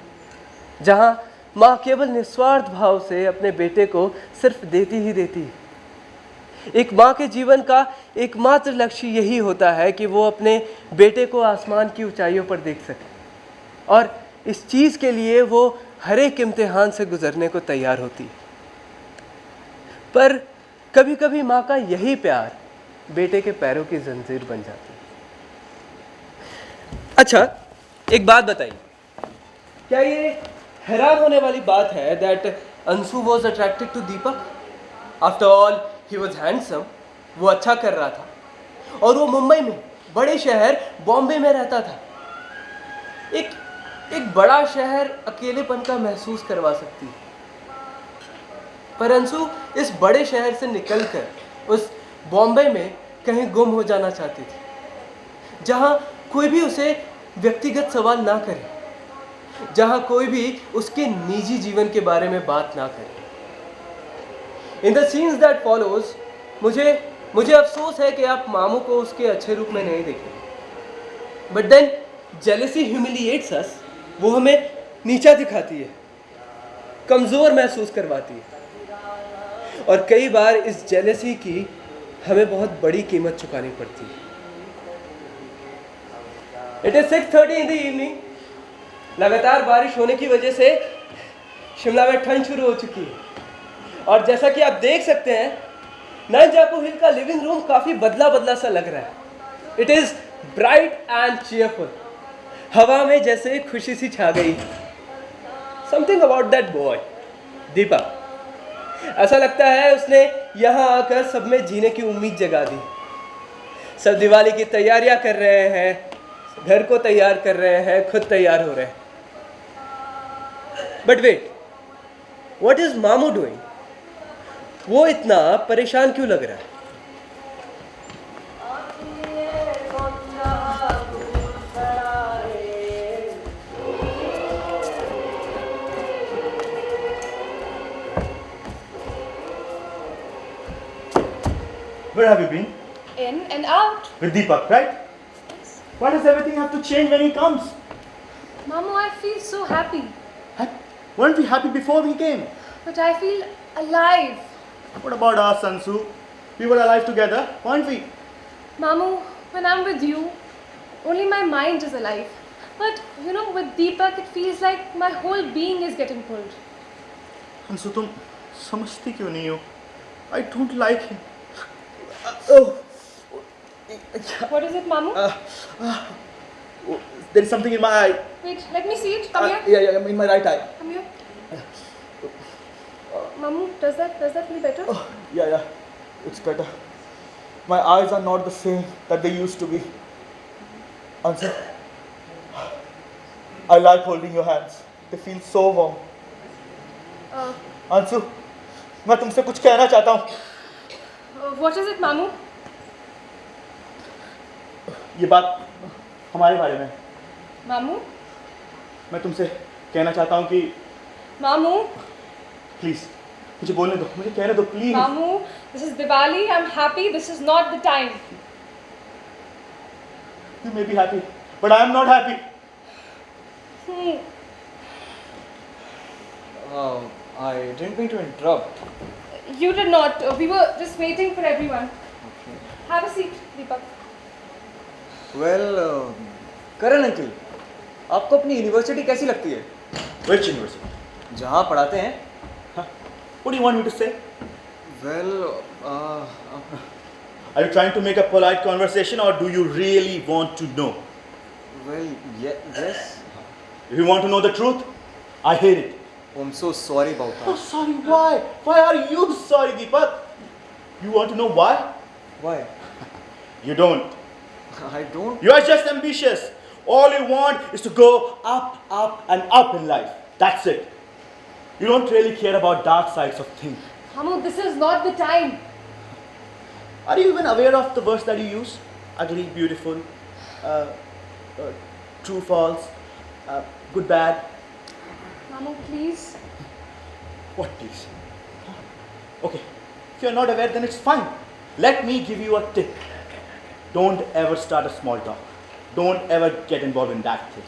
H: जहाँ माँ केवल निस्वार्थ भाव से अपने बेटे को सिर्फ देती ही देती है। एक माँ के जीवन का एकमात्र लक्ष्य यही होता है कि वो अपने बेटे को आसमान की ऊंचाइयों पर देख सके, और इस चीज़ के लिए वो हर एक इम्तिहान से गुजरने को तैयार होती है। पर कभी कभी माँ का यही प्यार बेटे के पैरों की जंजीर बन जाती है। अच्छा, एक बात बताइए, क्या ये हैरान होने वाली बात है that Anshu was attracted to Deepak? After all he was handsome, वो अच्छा कर रहा था, और वो मुंबई में, बड़े शहर बॉम्बे में रहता था। एक बड़ा शहर अकेलेपन का महसूस करवा सकती है, पर अंशु इस बड़े शहर से निकलकर उस बॉम्बे में कहीं गुम हो जाना चाहती थी, जहाँ कोई भी उसे व्यक्तिगत सवाल ना करे, जहाँ कोई भी उसके निजी जीवन के बारे में बात ना करे। In the scenes that follows मुझे अफसोस है कि आप मामू को उसके अच्छे रूप में नहीं देखें। बट देन जेलेसी ह्यूमिलिएट्स अस, वो हमें नीचा दिखाती है, कमज़ोर महसूस करवाती है, और कई बार इस जेलेसी की हमें बहुत बड़ी कीमत चुकानी पड़ती है। It is 6:30 in the evening. लगातार बारिश होने की वजह से शिमला में ठंड शुरू हो चुकी है, और जैसा कि आप देख सकते हैं, 9 जाको हिल का लिविंग रूम काफ़ी बदला बदला सा लग रहा है। It is bright and cheerful. हवा में जैसे खुशी सी छा गई। Something about that boy Deepa, ऐसा लगता है उसने यहाँ आकर सब में जीने की उम्मीद जगा दी। सब दिवाली की तैयारियां कर रहे हैं, घर को तैयार कर रहे हैं, खुद तैयार हो रहे हैं। बट वेट, व्हाट इज मामू डूइंग? वो इतना परेशान क्यों लग रहा है?
D: Where have you been?
A: In and out.
D: With Deepak, right? Why does everything have to change when he comes?
A: Mamu, I feel so happy.
D: Weren't we happy before we came?
A: But I feel alive.
D: What about us, Ansu? We were alive together, weren't we?
A: Mamu, when I'm with you, only my mind is alive. But you know, with Deepak, it feels like my whole being is getting pulled.
D: Ansu, तुम समझती क्यों नहीं हो? I don't like him.
A: What is it, Mamu?
D: There is something in my eye.
A: Wait, let me see it. Come here.
D: Yeah, in my right eye.
A: Come here. Mamu, does that feel better?
D: Yeah, it's better. My eyes are not the same that they used to be. Ansu, I like holding your hands. They feel so warm. Ansu, मैं तुमसे कुछ कहना चाहता हूँ.
A: What is it, Mamu?
D: ये बात हमारे बारे में.
A: Mamu?
D: मैं तुमसे कहना चाहता हूँ कि
A: Mamu?
D: प्लीज मुझे बोलने दो, मुझे कहने दो please.
A: Mamu, this is Diwali. I'm happy. This is not the time.
D: You may be happy, but I am not happy.
G: I didn't mean to interrupt.
A: You did not. We were just waiting for everyone. Have a seat, Deepak.
G: Well, Karan uncle, आपको अपनी university कैसी लगती है?
D: Which university?
G: जहाँ पढ़ाते हैं?
D: What do you want me to say?
G: Well,
D: Are you trying to make a polite conversation or do you really want to know?
G: yes.
D: If you want to know the truth, I hate it.
G: Oh, I'm so sorry about
D: Oh,
G: that.
D: sorry, why? Why are you sorry, Deepak? You want to know why?
G: Why?
D: You don't.
G: I don't.
D: You are just ambitious. All you want is to go up, and up in life. That's it. You don't really care about dark sides of things.
A: Mamu, this is not the time.
D: Are you even aware of the words that you use? Ugly, beautiful, uh, true, false, good, bad.
A: Mamu, please.
D: What please? Okay, if you're not aware, then it's fine. Let me give you a tip. Don't ever start a small talk. Don't ever get involved in that thing.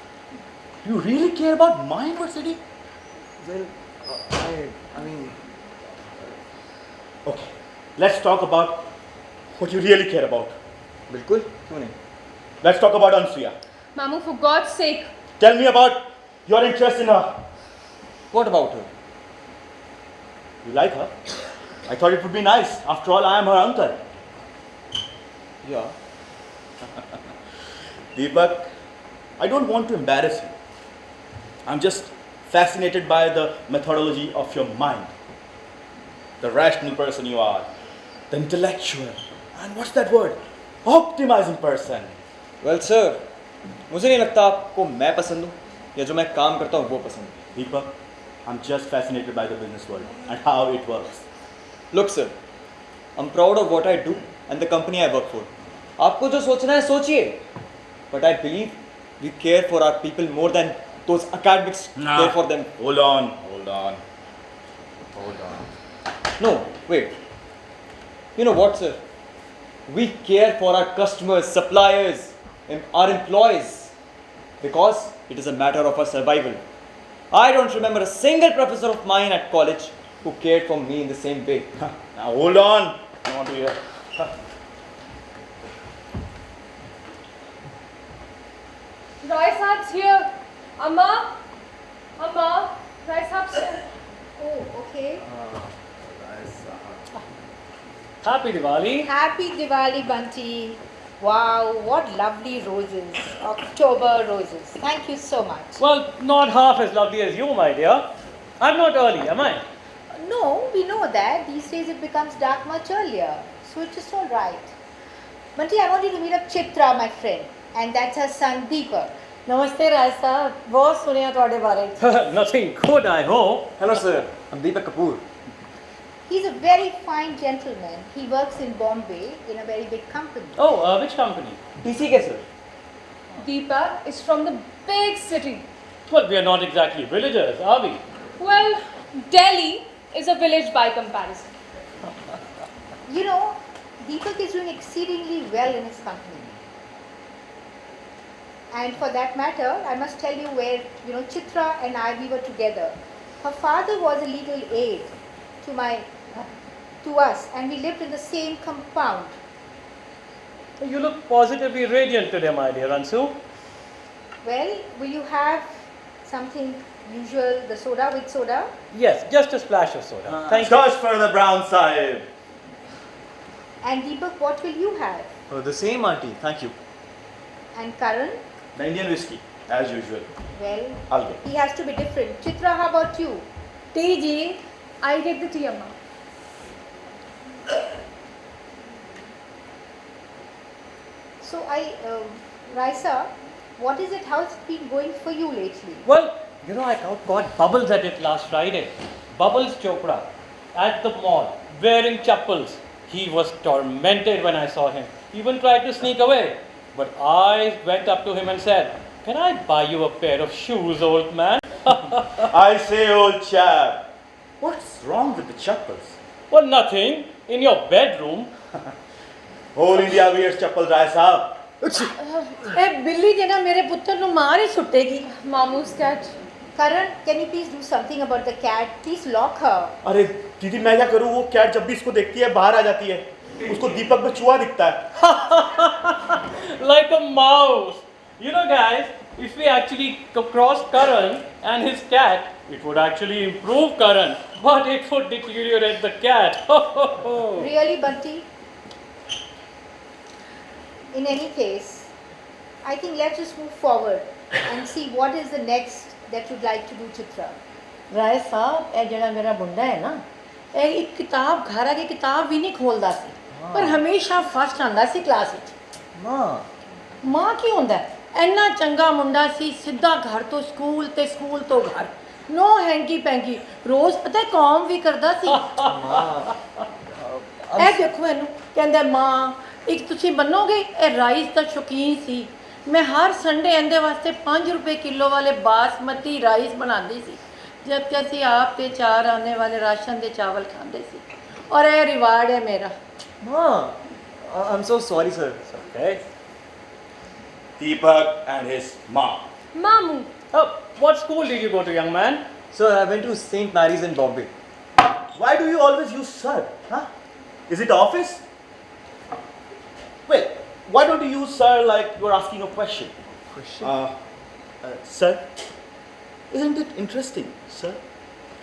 D: Do you really care about my university?
G: Well, I mean,
D: Okay, let's talk about what you really care about.
G: बिल्कुल क्यों नहीं?
D: Let's talk about Ansuya.
A: Mamu, for God's sake.
D: Tell me about your interest in her.
G: What about her?
D: You like her? I thought it would be nice. After all, I am her uncle.
G: Yeah.
D: Deepak, I don't want to embarrass you. I'm just fascinated by the methodology of your mind. The rational person you are. The intellectual. And what's that word? Optimizing person.
G: Well, sir, मुझे नहीं लगता आपको मैं पसंद हूँ या जो मैं काम करता हूँ वो पसंद है.
D: Deepak, I'm just fascinated by the business world and how it works.
G: Look, sir, I'm proud of what I do and the company I work for. आपको जो सोचना है सोचिए. But I believe we care for our people more than those academics care for them.
D: Hold on.
G: No, wait. You know what, sir? We care for our customers, suppliers, and our employees because it is a matter of our survival. I don't remember a single professor of mine at college who cared for me in the same way.
D: Now hold on. I want to hear.
A: Roy Saab's here. Amma, Roy Saab's here.
C: Oh, okay.
E: Happy Diwali.
C: Happy Diwali, Bunty. Wow, what lovely roses. October roses. Thank you so much.
E: Well, not half as lovely as you, my dear. I'm not early, am I?
C: No, we know that. These days it becomes dark much earlier. So it's just all right. Bunty, I want you to meet up Chitra, my friend. And that's her son, Deepak.
F: नमस्ते राय साहब, बहुत सुनिया ਤੁਹਾਡੇ ਬਾਰੇ.
E: Nothing good, I hope.
G: Hello, sir. I'm Deepak Kapoor.
C: He's a very fine gentleman. He works in Bombay in a very big company.
E: Oh, which company?
G: TC के sir.
A: Deepak is from the big city.
E: Well, we are not exactly villagers, are we?
A: Well, Delhi is a village by comparison.
C: You know, Deepak is doing exceedingly well in his company. And for that matter, I must tell you where, Chitra and I, we were together. Her father was a legal aid to us, and we lived in the same compound.
E: You look positively radiant today, my dear Ansu.
C: Well, will you have something usual, the soda with soda?
E: Yes, just a splash of soda. Thank you.
D: Scotch for the brown sahib.
C: And Deepak, what will you have?
G: Oh, the same auntie. Thank you.
C: And Karan?
D: The Indian whiskey, as usual.
C: Well,
D: I'll get.
C: he has to be different. Chitra, how about you?
A: Tea ji, I'll get the tea, Amma.
C: So Raisa, what is it? How's it been going for you lately?
E: Well, I got Bubbles at it last Friday. Bubbles Chopra at the mall, wearing chappals. He was tormented when I saw him. He even tried to sneak away. But I went up to him and said, "Can I buy you a pair of shoes, old man?"
D: I say, old chap, what's wrong with the chappals?
E: Well, nothing. In your bedroom.
D: Whole India wears chappal, Rai Sahab.
F: ਇਹ ਬਿੱਲੀ ਜੇ ਨਾ ਮੇਰੇ ਪੁੱਤਰ ਨੂੰ ਮਾਰ ਹੀ ਸੁੱਟੇਗੀ.
A: Mamu's cat.
C: Karan, can you please do something about the cat? Please lock her.
D: अरे दीदी मैं क्या करूँ, वो कैट जब भी इसको देखती है बाहर आ जाती है. उसको दीपक में चूहा दिखता है.
E: Like a mouse. Guys, if we actually crossed Karan and his cat, it would actually improve Karan, but it would deteriorate the cat.
C: Really, Bunty? In any case, I think let's just move forward and see what is the next that you'd like to do, Chitra.
F: ਰਾਏ ਸਾਹਿਬ, ਇਹ ਜਿਹੜਾ ਮੇਰਾ ਮੁੰਡਾ ਹੈ ਨਾ, ਇਹ ਇੱਕ ਕਿਤਾਬ ਘਰ ਆ ਕੇ ਕਿਤਾਬ ਵੀ ਨਹੀਂ ਖੋਲਦਾ ਸੀ, ਪਰ ਹਮੇਸ਼ਾ ਫਸਟ ਆਉਂਦਾ ਸੀ ਕਲਾਸ ਵਿੱਚ. ਮਾਂ ਕੀ ਹੁੰਦਾ? ਇੰਨਾ ਚੰਗਾ ਮੁੰਡਾ ਸੀ, ਸਿੱਧਾ ਘਰ ਤੋਂ ਸਕੂਲ ਤੇ ਸਕੂਲ ਤੋਂ ਘਰ, ਨੋ ਹੈਂਕੀ ਪੈਂਕੀ, ਰੋਜ਼ ਪਤਾ ਕੌਮ ਵੀ ਕਰਦਾ ਸੀ. ਇਹ ਦੇਖੋ ਇਹਨੂੰ, ਕਹਿੰਦਾ ਮਾਂ ਇੱਕ ਤੁਸੀਂ ਮੰਨੋਗੇ ਇਹ ਰਾਈਸ ਦਾ ਸ਼ੌਕੀਨ ਸੀ। ਮੈਂ ਹਰ ਸੰਡੇ ਇਹਦੇ ਵਾਸਤੇ 5 ਰੁਪਏ ਕਿਲੋ ਵਾਲੇ ਬਾਸਮਤੀ ਰਾਈਸ ਬਣਾਉਂਦੀ ਸੀ ਜਦ ਕਿ ਅਸੀਂ ਆਪ ਤੇ 4 ਆਨੇ ਵਾਲੇ ਰਾਸ਼ਨ ਦੇ ਚਾਵਲ ਖਾਂਦੇ ਸੀ ਔਰ ਇਹ ਰਿਵਾਰਡ ਹੈ ਮੇਰਾ।
G: Ma, I'm so sorry, sir.
D: Okay. Deepak and his mom.
A: Mamu.
E: What school did you go to, young man?
G: Sir, I went to St. Mary's in Bombay.
D: Why do you always use sir? Huh? Is it office? Wait, why don't you use sir like you're asking a question?
G: Question?
D: Sir, isn't it interesting, sir?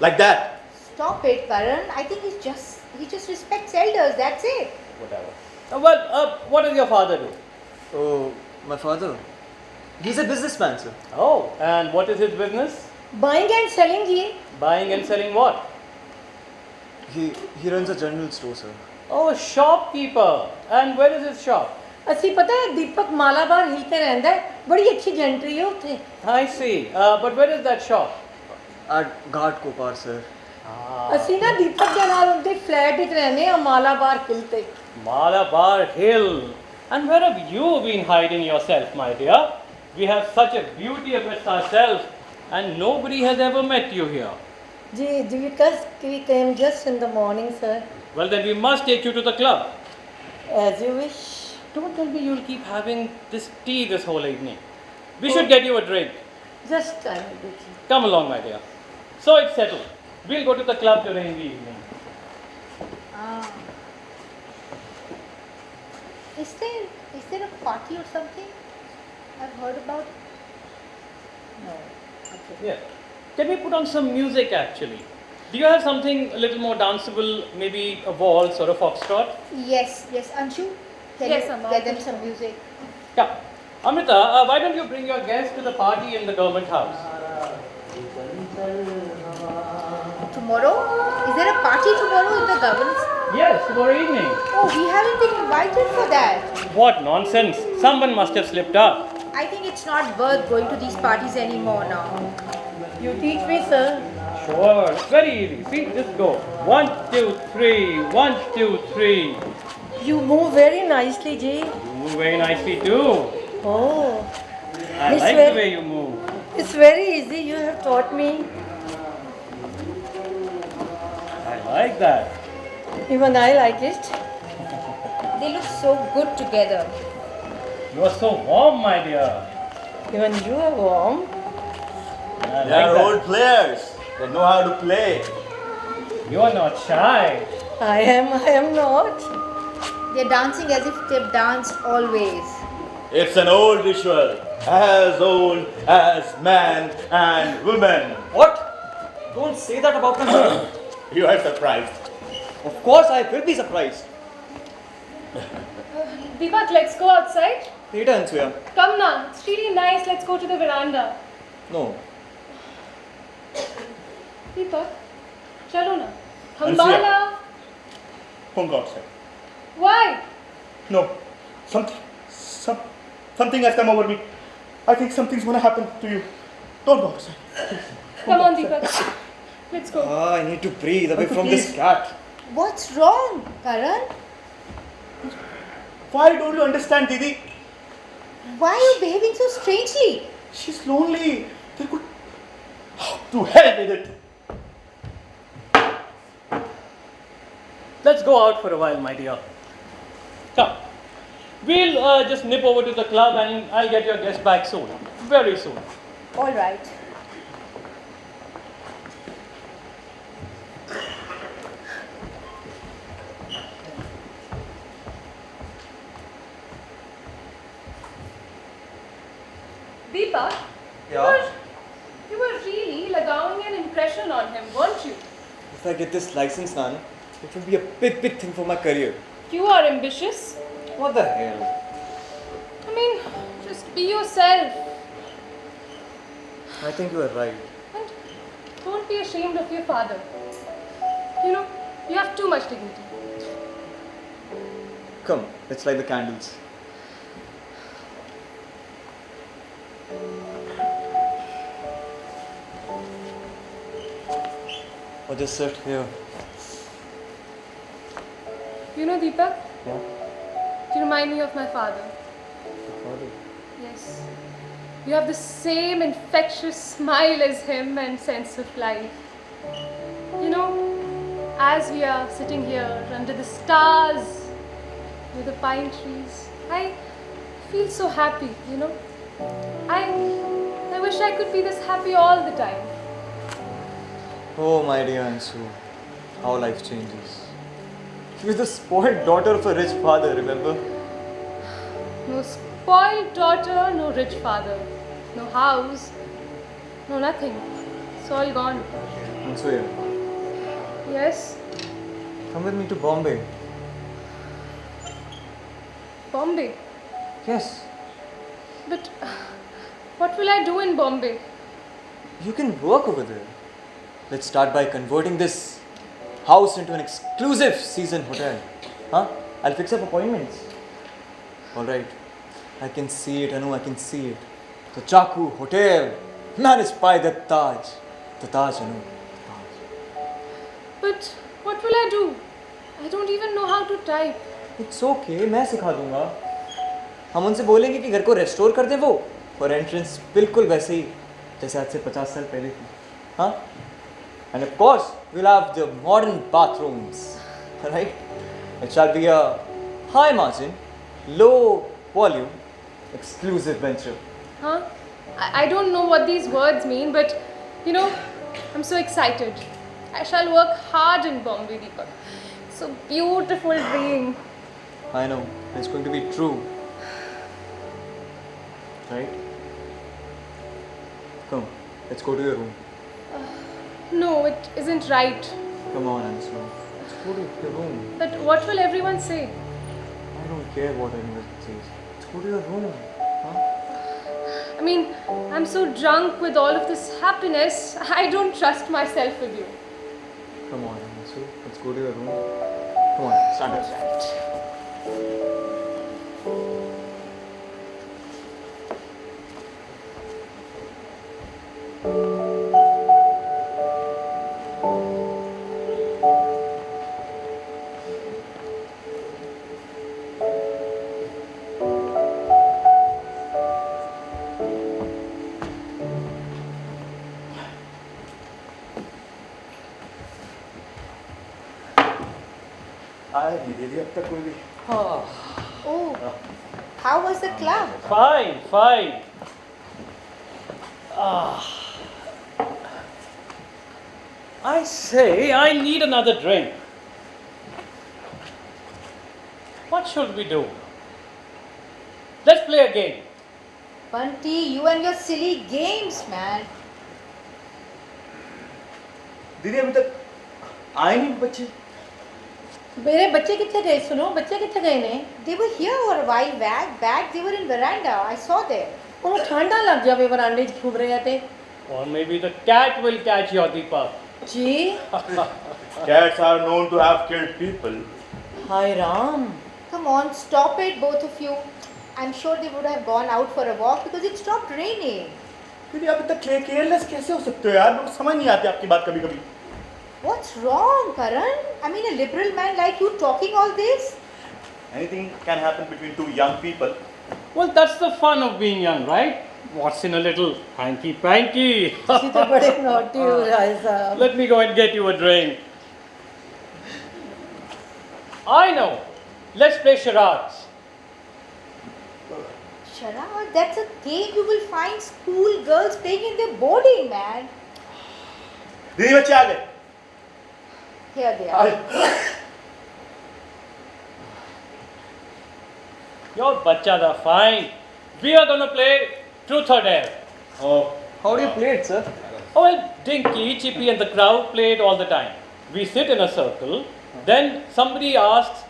D: Like that.
C: Stop it, Karan. I think he just respects elders. That's it.
D: Whatever.
E: What does your father do?
G: Oh, my father. He's a businessman, sir.
E: Oh, and what is his business?
F: Buying and selling ਜੀ।
E: Buying and selling what?
G: He runs a general store, sir.
E: Oh, shopkeeper. And where is his shop?
F: ਅਸੀਂ ਪਤਾ ਹੈ ਦੀਪਕ ਮਾਲਾਬਾਰ ਹਿਲ ਤੇ ਰਹਿੰਦਾ ਹੈ ਬੜੀ ਅੱਛੀ ਜੈਂਟਰੀ ਹੈ ਉੱਥੇ।
E: I see. But where is that shop?
G: At Ghat Kopar, sir.
F: ਅਸੀਂ ਨਾ ਦੀਪਕ ਦੇ ਨਾਲ ਉਹਦੇ ਫਲੈਟ ਵਿੱਚ ਰਹਿੰਦੇ ਆ ਮਾਲਾਬਾਰ ਹਿਲ ਤੇ।
E: Malabar Hill. And where have you been hiding yourself, my dear? We have such a beauty amidst ourselves, and nobody has ever met you here.
F: Ji because we came just in the morning, sir.
E: Well, then we must take you to the club.
F: As you wish.
E: Don't tell me you'll keep having this tea this whole evening. We should get you a drink.
F: Just I will do it.
E: Come along, my dear. So it's settled. We'll go to the club today in the evening.
C: Is there a party or something I've heard about? No. Okay.
E: Yeah. Can we put on some music actually? Do you have something a little more danceable, maybe a waltz or a foxtrot?
C: Yes, Anshu. Can
A: Yes,
C: you
A: Amma.
C: get them some music?
E: Yeah. Amrita, why don't you bring your guests to the party in the government house?
C: Tomorrow? Is there a party tomorrow in the governance?
E: Yes, tomorrow evening.
C: Oh, we haven't been invited for that.
E: What nonsense. Someone must have slipped up.
C: I think it's not worth going to these parties anymore now.
F: You teach me, sir.
E: Sure, it's very easy. See, just go. 1, 2, 3, 1, 2, 3.
F: You move very nicely, ji.
E: You move very nicely too.
F: Oh,
E: I
F: It's
E: like the
F: very-
E: way you move.
F: it's very easy. You have taught me.
E: I like that.
F: Even I like it.
C: They look so good together.
E: You are so warm, my dear.
F: Even you are warm.
E: I
D: They
E: like
D: are
E: that.
D: old players. They know how to play.
E: You are not shy.
F: I am not.
C: They're dancing as if they've danced always.
D: It's an old ritual, as old as man and woman.
G: What? Don't say that about my mother.
D: You are surprised.
G: Of course, I will be surprised.
A: Deepak, let's go outside.
G: Later, Ansuya.
A: Come now. It's really nice. Let's go to the veranda.
G: No.
A: Deepak, chalo na.
D: Ansuya.
A: Hambala.
D: Don't go outside.
A: Why?
D: No, something has come over me. I think something's gonna happen to you. Don't go outside.
A: Come on, Deepak. Let's go.
G: I need to breathe away
D: Uncle,
G: from this
D: please.
G: cat.
C: What's wrong, Karan?
D: Why don't you understand, Didi?
C: Why are you behaving so strangely?
D: She's lonely. There could. To hell with it.
E: Let's go out for a while, my dear. Come. We'll just nip over to the club and I'll get your guest back soon. Very soon.
C: All right.
A: Deepak,
G: Yeah?
A: you were really allowing an impression on him, weren't you?
G: If I get this license, Nan, it will be a big thing for my career.
A: You are ambitious.
G: What the hell?
A: I mean, just be yourself.
G: I think you are right.
A: And don't be ashamed of your father. You know, you have too much dignity.
G: Come, let's light the candles. Or just sit here.
A: You know, Deepak,
G: Yeah?
A: You remind me of my father.
G: Father.
A: Yes. You have the same infectious smile as him and sense of life. You know, as we are sitting here under the stars with the pine trees, I feel so happy, you know. I wish I could be this happy all the time.
G: Oh, my dear Ansu, how life changes. You're the spoiled daughter of a rich father, remember?
A: No spoiled daughter, no rich father, no house, no nothing. It's all gone.
G: Ansu, yeah.
A: Yes,
G: Come with me to Bombay.
A: Bombay.
G: Yes.
A: But what will I do in Bombay?
G: You can work over there. Let's start by converting this house into an exclusive season hotel. Huh? I'll fix up appointments. Alright. I can see it, Anu, I can see it. The Chaku Hotel, managed by the Taj. The Taj, Anu. Taj.
A: But what will I do? I don't even know how to type.
G: It's okay, मैं सिखा दूंगा. हम उनसे बोलेंगे कि घर को restore कर दें वो और एंट्रेंस बिल्कुल वैसे ही जैसे आज से 50 साल पहले थी. हाँ? And of course, we'll have the modern bathrooms. Right? It shall be a high margin, low volume, exclusive venture.
A: Huh? I don't know what these words mean, but you know, I'm so excited. I shall work hard in Bombay, Deepak. So beautiful dream.
G: I know, it's going to be true. Right? Come, let's go to your room.
A: No, it isn't right.
G: Come on, Ansu. Let's go to your room.
A: But what will everyone say?
G: I don't care what anyone says. Let's go to your room. Huh?
A: I mean, I'm so drunk with all of this happiness, I don't trust myself with you.
G: Come on, Ansu. Let's go to your room. Come on, stand up.
A: Right.
D: आया नहीं दीदी अब तक कोई भी.
C: Oh, how was the club?
E: Fine, fine. Ah. I say, I need another drink. What should we do? Let's play a game.
C: Bunty, you and your silly games, man.
D: दीदी अभी तक आए नहीं बच्चे.
F: मेरे बच्चे कितने गए? सुनो, बच्चे कितने गए ने?
C: They were here a while back. They were in veranda. I saw them.
F: ਉਹਨੂੰ ਠੰਡਾ ਲੱਗ ਜਾਵੇ ਵਰਾਂਡੇ 'ਚ ਘੁੰਮ ਰਹੇ ਆ ਤੇ.
E: Or maybe the cat will catch your Deepak.
F: ਜੀ
D: Cats are known to have killed people.
F: ਹਾਏ Ram.
C: Come on, stop it, both of you. I'm sure they would have gone out for a walk because it stopped raining.
D: दीदी अभी तक careless कैसे हो सकते हो यार? मेरे को समझ नहीं आती आपकी बात कभी कभी.
C: What's wrong, Karan? I mean, a liberal man like you talking all this?
D: Anything can happen between two young people.
E: Well, that's the fun of being young, right? What's in a little hanky-panky?
F: ਤੁਸੀਂ ਤਾਂ ਬੜੇ naughty ਹੋ ਰਾਏ ਸਾਹਿਬ.
E: Let me go and get you a drink. I know. Let's play charades.
C: Sharad, that's a game you will find school girls playing in their boarding, man.
D: दीदी बच्चे आ गए.
C: Here they are.
E: Your bachchas are fine. We are going to play truth or dare.
D: Oh.
G: How do you play it, sir?
E: Oh, well, Dinky, Chippy and the crowd play it all the time. We sit in a circle, then somebody asks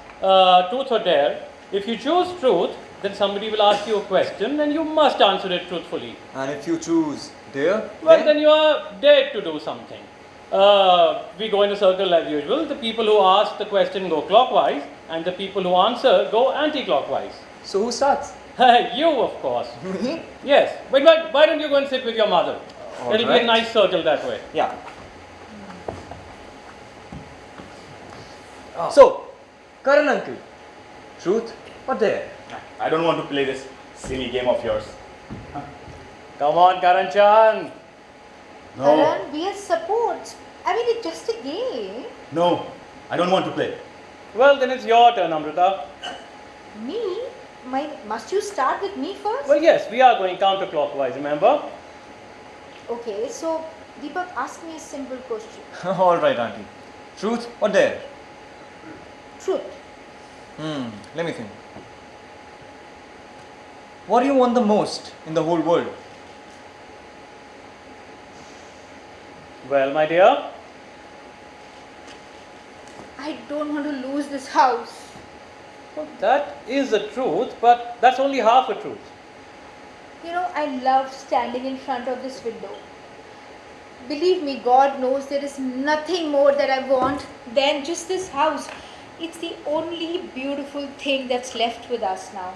E: truth or dare. If you choose truth, then somebody will ask you a question and you must answer it truthfully.
G: And if you choose dare,
E: Well, then you are dared to do something. We go in a circle as usual. The people who ask the question go clockwise and the people who answer go anti-clockwise.
G: So who starts?
E: You, of course.
G: Me?
E: Yes. But why don't you go and sit with your mother?
G: All
E: It'll be a
G: right.
E: nice circle that way.
G: Yeah. So, Karan uncle, Truth or dare?
D: I don't want to play this silly game of yours.
E: Come on, Karanchan.
D: No,
C: Karan, we are support. I mean, it's just a game.
D: no, I don't want to play.
E: Well, then it's your turn, Amrita.
C: Me? Must you start with me first?
E: Well, yes, we are going counterclockwise, remember?
C: Okay, so Deepak, ask me a simple question.
G: All right, auntie. Truth or dare?
C: Truth.
G: Let me think. What do you want the most in the whole world?
E: Well, my dear,
C: I don't want to lose this house.
E: well, that is the truth, but that's only half a truth.
C: You know, I love standing in front of this window. Believe me, God knows there is nothing more that I want than just this house. It's the only beautiful thing that's left with us now.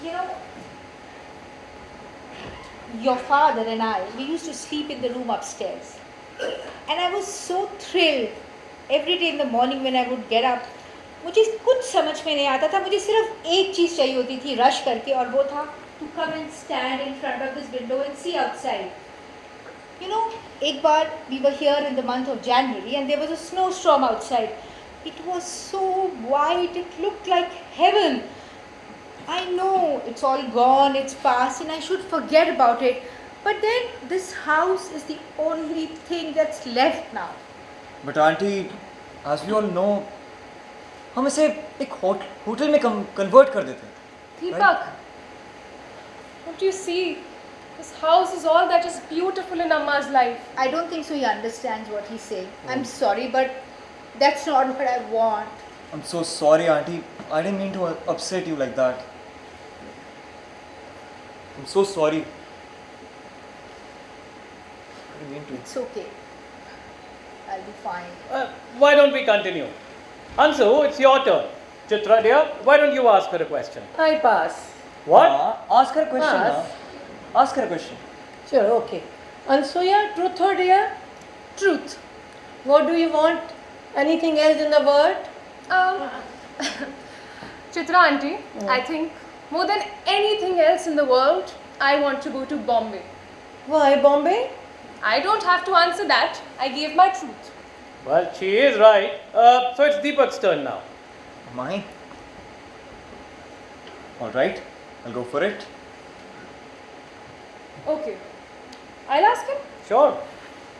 C: You know, your father and I, we used to sleep in the room upstairs. And I was so thrilled every day in the morning when I would get up. मुझे कुछ समझ में नहीं आता था, मुझे सिर्फ एक चीज़ चाहिए होती थी रश करके, और वो था to come and stand in front of this window and see outside. You know, एक बार we were here in the month of January and there was a snowstorm outside. It was so white, it looked like heaven. I know it's all gone, it's past, and I should forget about it. But then this house is the only thing that's left now.
G: But auntie, as we all know, हम इसे एक hotel में convert कर देते हैं.
A: Deepak, don't you see? This house is all that is beautiful in Amma's life.
C: I don't think so he understands what he's saying. I'm sorry, but that's not what I want.
G: I'm so sorry, auntie. I didn't mean to upset you like that. I'm so sorry. I didn't mean to.
C: It's okay. I'll be fine.
E: Why don't we continue? Ansu, it's your turn. Chitra, dear, why don't you ask her a question?
F: I pass.
E: What?
G: Ask her a question.
F: Pass.
G: Ask her a question.
F: Sure, okay. Ansuya, truth or dare? Truth. What do you want? Anything else in the world?
A: Chitra auntie, I think more than anything else in the world, I want to go to Bombay.
F: Why Bombay?
A: I don't have to answer that. I gave my truth.
E: Well, she is right. So it's Deepak's turn now.
G: Mine? Alright, I'll go for it.
A: Okay. I'll ask him.
E: Sure.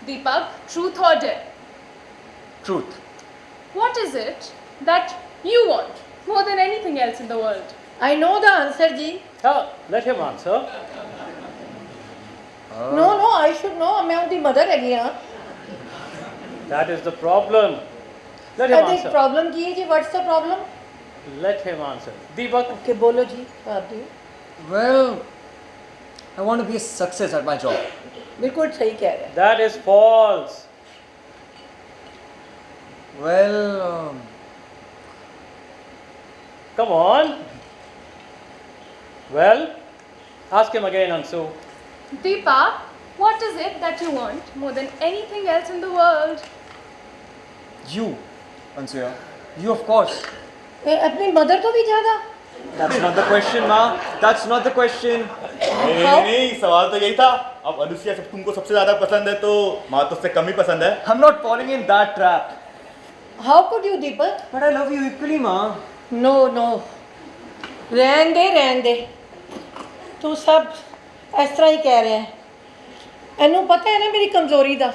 A: Deepak, truth or dare?
G: Truth.
A: What is it that you want more than anything else in the world?
F: I know the answer, Ji.
E: Let him answer.
F: No, I should know. मैं उनकी mother हैगी हाँ.
E: That is the problem. Let him
F: अरे
E: answer.
F: problem की है जी. What's the problem?
E: Let him answer. Deepak,
F: Okay, बोलो जी. आप जी.
G: Well, I want to be a success at my job.
F: बिल्कुल सही कह रहे हैं.
E: that is false.
G: Well,
E: Come on. Well, ask him again, Ansu.
A: Deepak, what is it that you want more than anything else in the world?
G: you, Ansuya. You, of course.
F: अपनी mother तो भी ज़्यादा.
G: That's not the question, ma. That's not the question.
D: नहीं, सवाल तो यही था. अब अनुष्या सब तुमको सबसे ज्यादा पसंद है तो माँ तो उससे कम ही पसंद है.
G: I'm not falling in that trap.
F: How could you, Deepak?
G: But I love you equally, ma.
F: No. रहन दे. तू सब इस तरह ही कह रहे हैं. ਇਹਨੂੰ ਪਤਾ ਹੈ ਨਾ ਮੇਰੀ ਕਮਜ਼ੋਰੀ ਦਾ.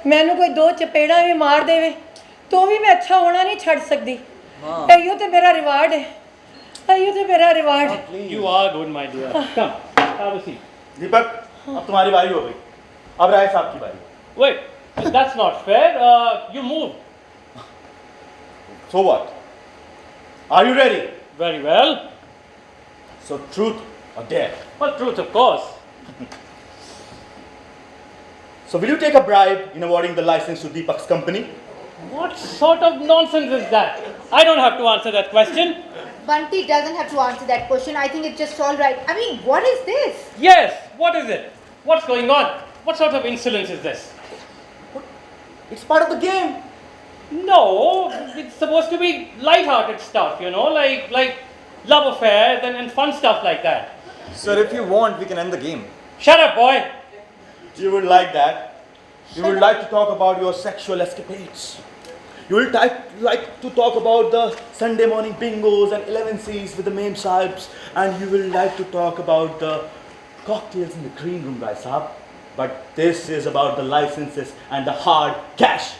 F: ਮੈਨੂੰ ਕੋਈ ਦੋ ਚਪੇੜਾਂ ਵੀ ਮਾਰ ਦੇਵੇ तो भी मैं अच्छा होना नहीं छड़ सकती. यो तो मेरा रिवार्ड है. यो तो मेरा रिवार्ड है.
E: You are good, my dear. Come, have a seat.
D: दीपक, अब तुम्हारी बारी हो गई. अब राय साहब की बारी.
E: Wait, that's not fair. You moved.
D: So what? Are you ready?
E: Very well.
D: So truth or dare?
E: Well, truth, of course.
D: So will you take a bribe in awarding the license to Deepak's company?
E: What sort of nonsense is that? I don't have to answer that question.
C: Bunty doesn't have to answer that question. I think it's just all right. I mean, what is this?
E: Yes, what is it? What's going on? What sort of insolence is this?
D: It's part of the game.
E: No, it's supposed to be light-hearted stuff, like love affairs and fun stuff like that.
G: Sir, if you want, we can end the game.
E: Shut up, boy.
D: You would like that. You would like to talk about your sexual escapades. You will like to talk about the Sunday morning bingos and 11Cs with the meme sahibs, and you will like to talk about the cocktails in the green room, guys, sahab. But this is about the licenses and the hard cash.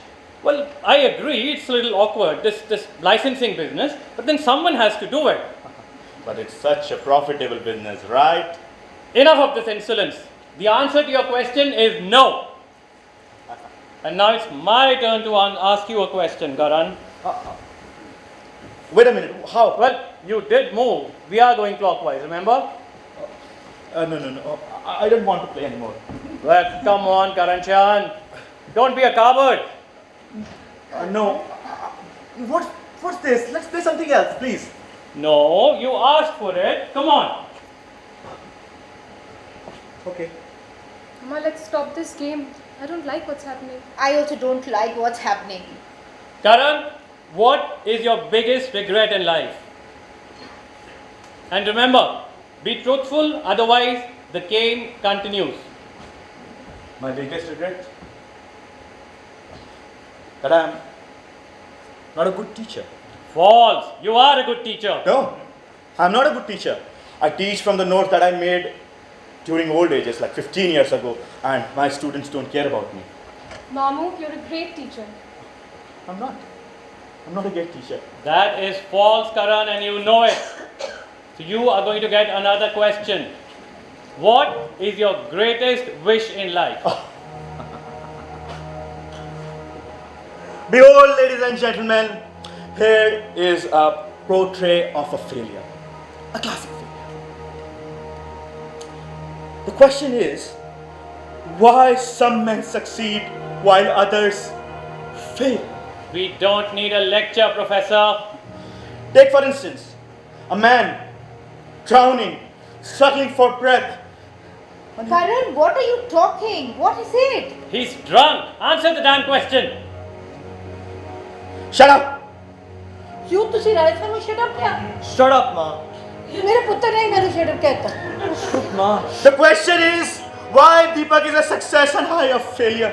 E: Well, I agree, it's a little awkward, this licensing business, but then someone has to do it.
D: But it's such a profitable business, right?
E: Enough of this insolence. The answer to your question is no. And now it's my turn to ask you a question, Karan.
D: Wait a minute, how?
E: Well, you did move. We are going clockwise, remember?
D: No. I don't want to play anymore.
E: Well, come on, Karan Chan. Don't be a coward.
D: No. What's this? Let's play something else, please.
E: No, you asked for it. Come on.
D: Okay.
A: Mama, let's stop this game. I don't like what's happening.
C: I also don't like what's happening.
E: Karan, what is your biggest regret in life? And remember, be truthful, otherwise the game continues.
D: My biggest regret? That I'm not a good teacher.
E: False. You are a good teacher.
D: No, I'm not a good teacher. I teach from the notes that I made during old ages, like 15 years ago, and my students don't care about me.
A: Mamu, you're a great teacher.
D: I'm not. I'm not a great teacher.
E: That is false, Karan, and you know it. So you are going to get another question. What is your greatest wish in life?
D: Behold, ladies and gentlemen, here is a portrait of a failure. A classic failure. The question is, why some men succeed while others fail?
E: We don't need a lecture, Professor.
D: Take for instance, a man drowning, struggling for breath.
C: Karan, what are you talking? What is it?
E: He's drunk. Answer the damn question.
D: Shut up!
F: क्यों तुसी राय सानू shut up क्या
G: Shut up, Ma.
F: मेरा पुत्र नहीं मेरे shut up कहता
G: Shut, Ma.
D: The question is, why Deepak is a success and I a failure?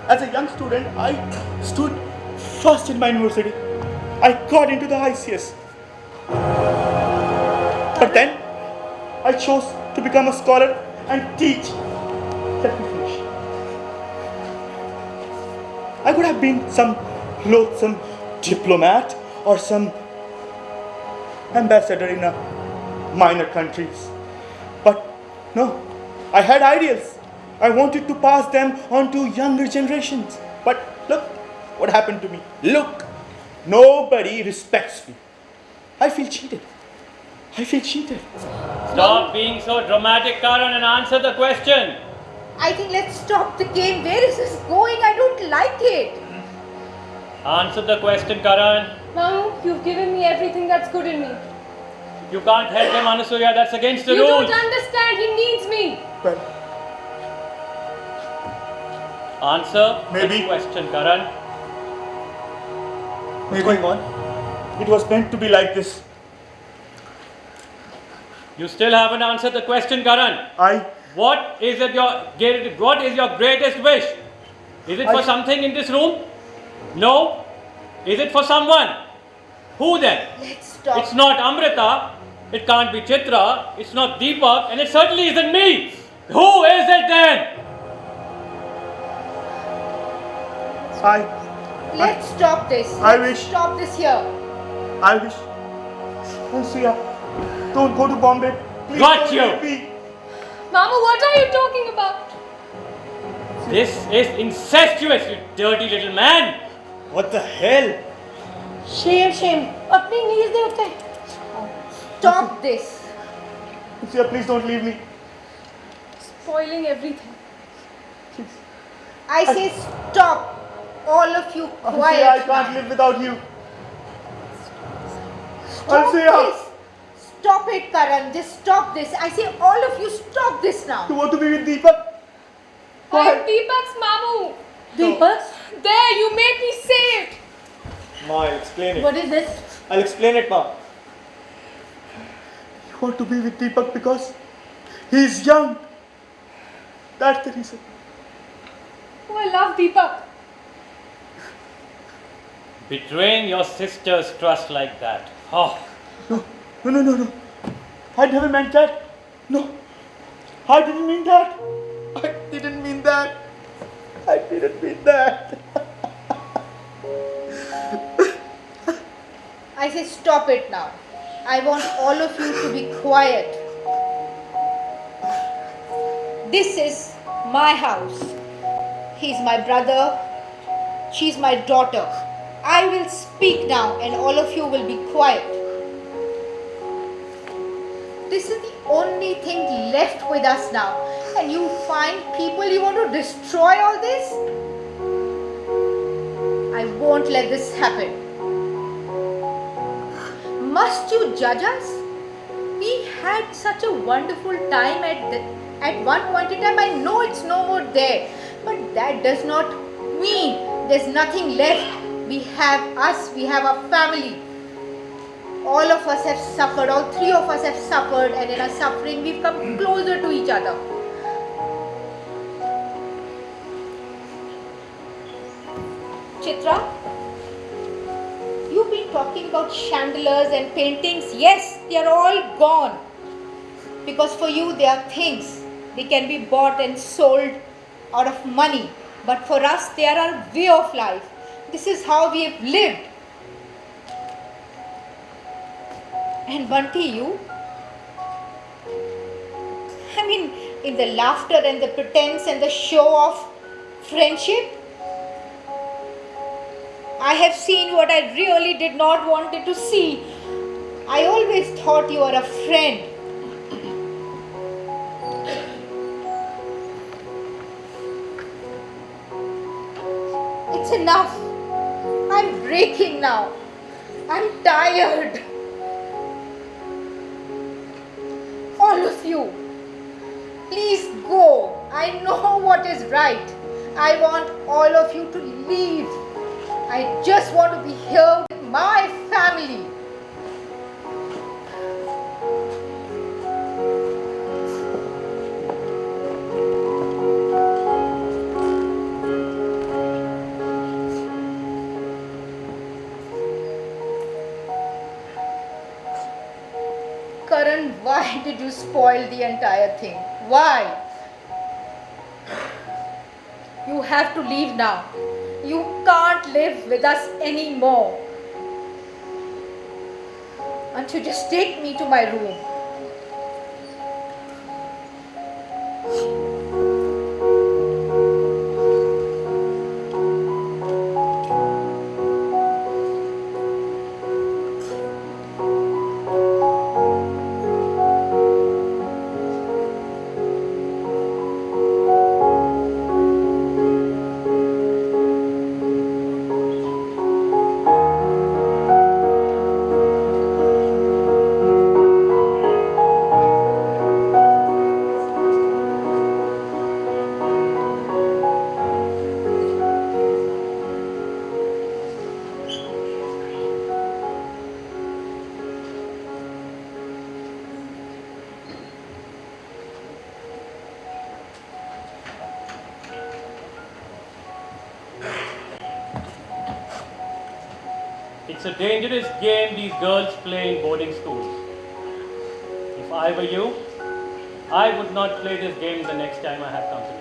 D: As a young student, I stood first in my university. I got into the ICS. But then, I chose to become a scholar and teach. Let me finish. I could have been some loathsome diplomat or some ambassador in a minor countries. But no, I had ideals. I wanted to pass them on to younger generations. But look what happened to me. Look, nobody respects me. I feel cheated. I feel cheated.
E: Stop being so dramatic, Karan, and answer the question.
C: I think let's stop the game. Where is this going? I don't like it.
E: Answer the question, Karan.
A: Mamu, you've given me everything that's good in me.
E: You can't help him, Anasuya. That's against the
A: You
E: rules.
A: don't understand. He needs me.
D: Well,
E: Answer
D: Maybe.
E: the question, Karan.
D: what's going on? It was meant to be like this.
E: You still haven't answered the question, Karan. What is your greatest wish? Is it for something in this room? No? Is it for someone? Who then?
C: Let's stop.
E: It's not Amrita, it can't be Chitra, it's not Deepak, and it certainly isn't me. Who is it then?
C: Let's stop this.
D: I
C: Let's
D: wish-
C: stop this here.
D: I wish. Ansuya, don't go to Bombay. Please
E: Got
D: don't
E: you.
D: leave me.
A: Mamu, what are you talking about?
E: This is incestuous, you dirty little man.
D: What the hell?
F: Shame अपनी knees दे उत्ते
C: Stop this.
D: Ansuya, please don't leave me.
A: Spoiling everything.
C: I say stop. All of you
D: Ansuya,
C: quiet.
D: I can't live without you.
C: Stop
D: Ansuya.
C: this. Stop it, Karan. Just stop this. I say all of you stop this now.
D: You want to be with Deepak?
A: I'm Deepak's Mamu.
F: Deepak
C: there. You made me say it.
D: Ma, I'll explain it.
F: What is this?
D: I'll explain it, Ma. You want to be with Deepak because he's young. That's the reason.
C: Oh, I love Deepak.
E: Betraying your sister's trust like that. Oh,
D: No. I never meant that. No. I didn't mean that. I didn't mean that. I didn't mean that.
C: I say stop it now. I want all of you to be quiet. This is my house. He's my brother. She's my daughter. I will speak now and all of you will be quiet. This is the only thing left with us now. And you find people you want to destroy all this? I won't let this happen. Must you judge us? We had such a wonderful time at one point in time. I know it's no more there, but that does not mean there's nothing left. We have us, we have our family. All of us have suffered, all three of us have suffered, and in our suffering we've come closer to each other. Chitra, you've been talking about chandeliers and paintings. Yes, they are all gone. Because for you they are things. They can be bought and sold out of money. But for us they are our way of life. This is how we have lived. And Bunty, you? I mean, in the laughter and the pretense and the show of friendship, I have seen what I really did not wanted to see. I always thought you were a friend. It's enough. I'm breaking now. I'm tired. All of you, please go. I know what is right. I want all of you to leave. I just want to be here with my family. Karan, why did you spoil the entire thing? Why? You have to leave now. You can't live with us anymore. Can't you just take me to my room?
E: it's a dangerous game these girls play in boarding schools. If I were you, I would not play this game the next time I have company.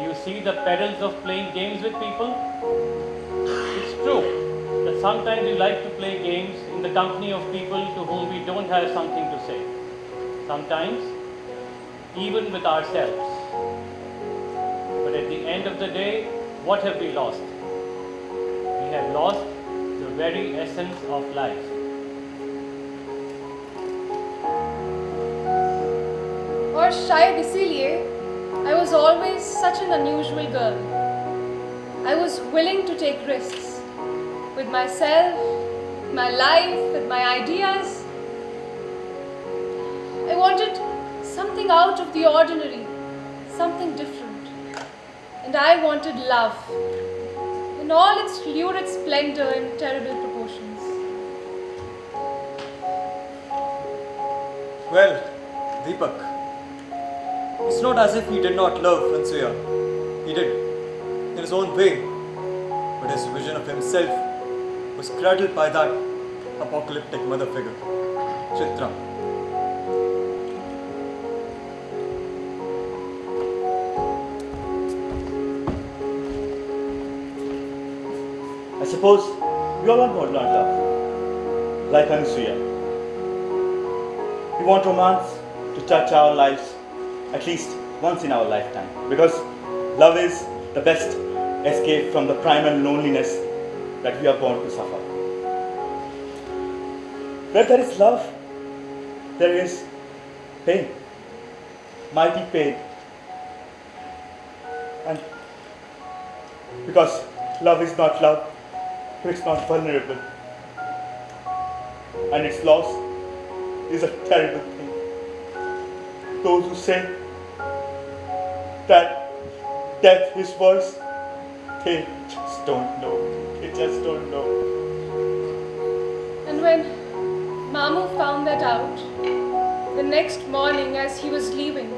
E: You see the perils of playing games with people? It's true that sometimes we like to play games in the company of people to whom we don't have something to say. Sometimes, even with ourselves. But at the end of the day, what have we lost? We have lost the very essence of life.
A: और शायद इसीलिए I was always such an unusual girl. I was willing to take risks with myself, my life, with my ideas. I wanted something out of the ordinary, something different. and I wanted love in all its lurid splendor and terrible proportions.
G: Well, Deepak, it's not as if he did not love Ansuya. He did, in his own way. But his vision of himself was cradled by that apocalyptic mother figure, Chitra.
D: I suppose we all want love, like Ansuya. We want romance to touch our lives at least once in our lifetime, because love is the best escape from the primal loneliness that we are born to suffer. Where there is love, there is pain, mighty pain. And because love is not love, it's not vulnerable. And its loss is a terrible thing. Those who say that death is worse, they just don't know. They just don't know.
A: And when Mamu found that out, the next morning as he was leaving,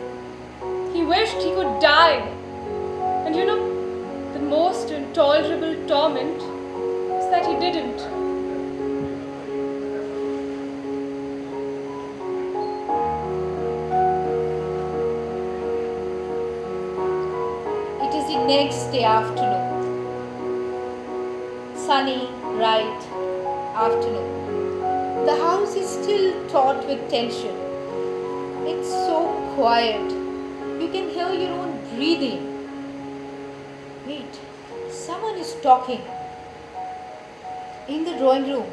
A: he wished he could die. And you know, the most intolerable torment is that he didn't.
C: It is the next day afternoon. Sunny, bright afternoon. The house is still taut with tension. It's so quiet. You can hear your own breathing. Wait, someone is talking. In the drawing room.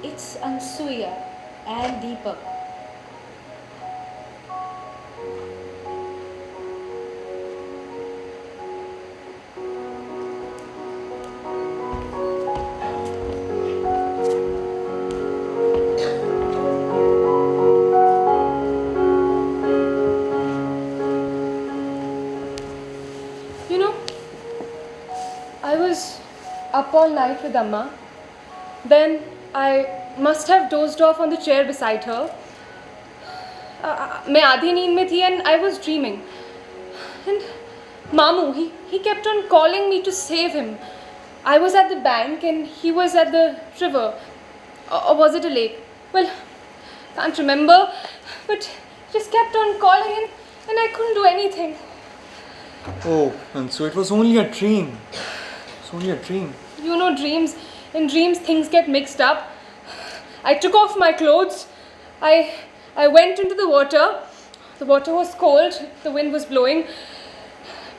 C: It's Ansuya and Deepak.
A: You know, I was up all night with Amma. Then I must have dozed off on the chair beside her. मैं आधी नींद में थी and I was dreaming. And Mamu, he kept on calling me to save him. I was at the bank and he was at the river. Or was it a lake? Well, can't remember. But he just kept on calling and I couldn't do anything.
G: Oh, and so it was only a dream. It's only a dream.
A: You know dreams. In dreams things get mixed up. I took off my clothes. I went into the water. The water was cold. The wind was blowing.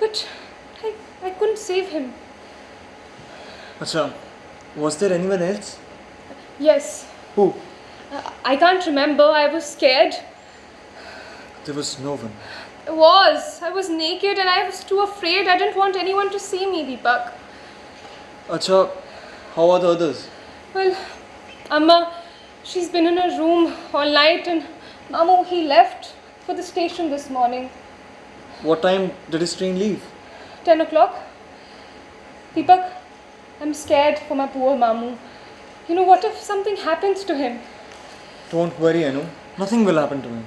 A: But I couldn't save him.
G: Acha, was there anyone else?
A: Yes.
G: Who?
A: I can't remember. I was scared.
G: There was no one.
A: I was naked and I was too afraid. I didn't want anyone to see me, Deepak.
G: Acha, how are the others?
A: Well, Amma, she's been in her room all night and Mamu, he left for the station this morning.
G: What time did his train leave?
A: 10 o'clock. Deepak, I'm scared for my poor Mamu. You know, what if something happens to him?
G: Don't worry, Anu. Nothing will happen to him.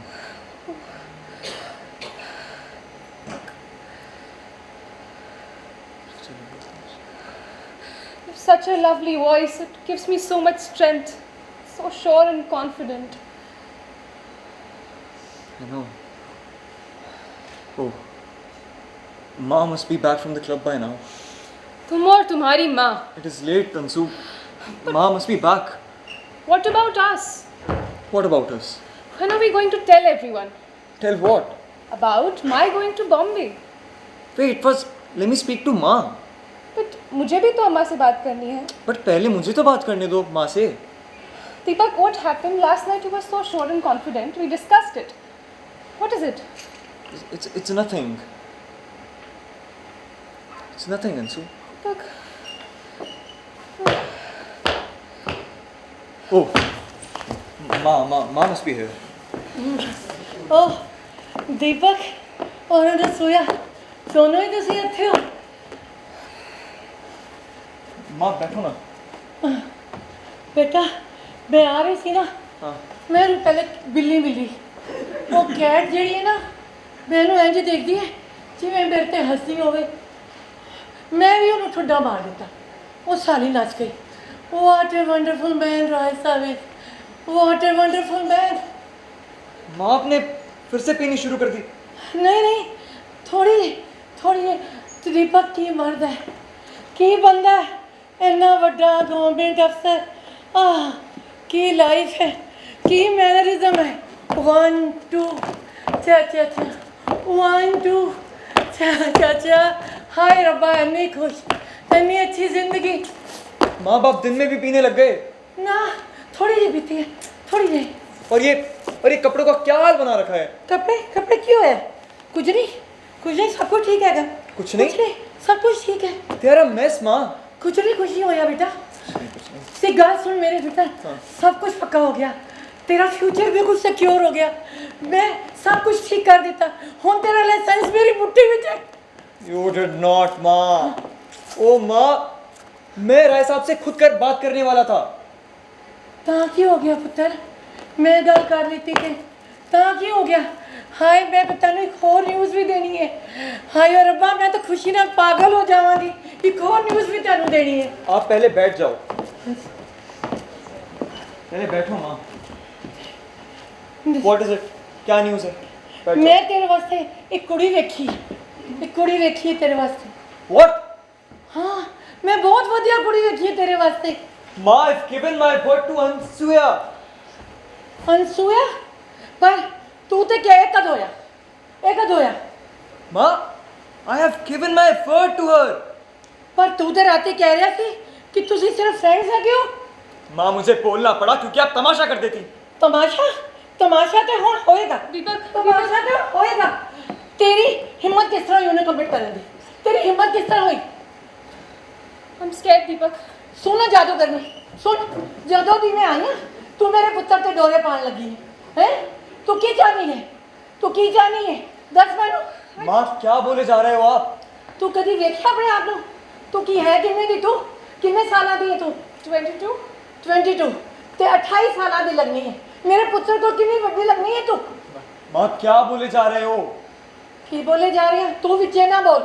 A: You have such a lovely voice. It gives me so much strength. So sure and confident.
G: I know. Oh. Ma must be back from the club by now.
A: तुम और तुम्हारी माँ.
G: It is late, Tansu. Ma must be back.
A: What about us?
G: What about us?
A: When are we going to tell everyone?
G: Tell what?
A: About my going to Bombay.
G: Wait, first let me speak to Ma.
A: But मुझे भी तो अम्मा से बात करनी है.
G: But पहले मुझे तो बात करने दो माँ से.
A: Deepak, what happened last night? You were so sure and confident. We discussed it. What is it?
G: It's nothing. It's nothing, Ansu.
A: Look.
G: Oh, Ma must be here.
F: Oh, Deepak और रसोया ਸੋਨੂੰ ਹੀ ਤੁਸੀਂ ਇੱਥੇ ਹੋ?
G: माँ बैठो ना।
F: ਬੇਟਾ ਮੈਂ ਆ ਰਹੀ ਸੀ ਨਾ,
G: हाँ
F: ਮੈਨੂੰ ਪਹਿਲੇ ਬਿੱਲੀ ਮਿਲੀ। ਉਹ ਕੈਟ ਜਿਹੜੀ ਹੈ ਨਾ, ਮੈਨੂੰ ਇੰਝ ਦੇਖਦੀ ਹੈ ਜਿਵੇਂ ਮੇਰੇ ਤੇ ਹੱਸਦੀ ਹੋਵੇ। ਮੈਂ ਵੀ ਉਹਨੂੰ ਠੁੱਡਾ ਮਾਰ ਦਿੱਤਾ, ਉਹ ਸਾਲੀ ਨੱਚ ਗਈ। What a wonderful man Rai Savage, what a wonderful man.
G: माँ आपने फिर से पीनी शुरू कर दी।
F: नहीं नहीं, थोड़ी थोड़ी दीपक की मर्द है, की बंदा है, इन्ना वड्डा गवर्नमेंट अफसर, आह की लाइफ है, की मैनरिज्म है। 1 2 चा चा चा, 1 2 चा चा चा। हाय रब्बा, इतनी खुश, इतनी अच्छी जिंदगी।
G: माँ बाप दिन में भी पीने लग गए।
F: ना थोड़ी जी पीती है, थोड़ी जी।
G: और ये कपड़ों का क्या हाल बना रखा है?
F: कपड़े कपड़े क्यों है? कुछ नहीं, सब कुछ ठीक है।
G: कुछ नहीं?
F: सब कुछ ठीक है।
G: तेरा मेस माँ।
F: कुछ नहीं खुशी होया बेटा। सी गल सुन मेरे बेटा, सब कुछ पक्का हो गया, तेरा फ्यूचर बिल्कुल सिक्योर हो गया। मैं सब कुछ ठीक कर देता, हुन तेरा लाइसेंस मेरी मुट्ठी विच है।
G: You did not माँ। ओ माँ, मैं राय साहब से खुद कर बात करने वाला था।
F: तां की हो गया पुत्र, मैं गल कर लेती थी, तां की हो गया? हाय मैं तेन एक होर न्यूज़ भी देनी है। हाय रब्बा, मैं तो खुशी नाल पागल हो जावांगी, एक होर न्यूज़ भी तेनू देनी है।
G: आप पहले बैठ जाओ, पहले बैठो माँ। What is it? क्या न्यूज़ है? बैठ जाओ।
F: मैं तेरे वास्ते एक कुड़ी वेखी, एक कुड़ी वेखी है तेरे वास्ते।
G: What?
F: हाँ, मैं बहुत वधिया कुड़ी वेखी है तेरे वास्ते।
G: माँ, I've given my word to Ansuya।
F: Anasuya? पर तू ते क्या एक कद होया? एक कद होया?
G: माँ, I have given my word to her।
F: पर तू ते राती कह रहा थी कि तुसी सिर्फ फ्रेंड्स है क्यों?
G: माँ, मुझे बोलना पड़ा क्योंकि आप तमाशा कर देती।
F: तमाशा? तमाशा तो हुण होएगा।
A: दीपक,
F: तमाशा तो होएगा। तेरी हिम्मत किस तरह हुई उन्हें कमिट करने दी? तेरी हिम्मत किस तरह हुई?
A: I'm scared, दीपक।
F: सुन जादू करनी, सुन, जदों दी मैं आई हां तू मेरे पुत्र ते डोरे पान लगी है। तू की चाहनी है? तू की चाहनी है? दस मैनू।
G: माँ, क्या बोले जा रहे हो आप?
F: तू कदी वेख्या अपने आप नू? तू की है किन्ने दी? तू किन्ने साल दी है? तू
A: 22?
F: 22 ते 28 साल दी लगनी है। मेरे पुत्र को कितनी बड़ी लगनी है तू?
G: माँ, क्या बोले जा रहे हो?
F: की बोले जा रही है? तू विचे ना बोल।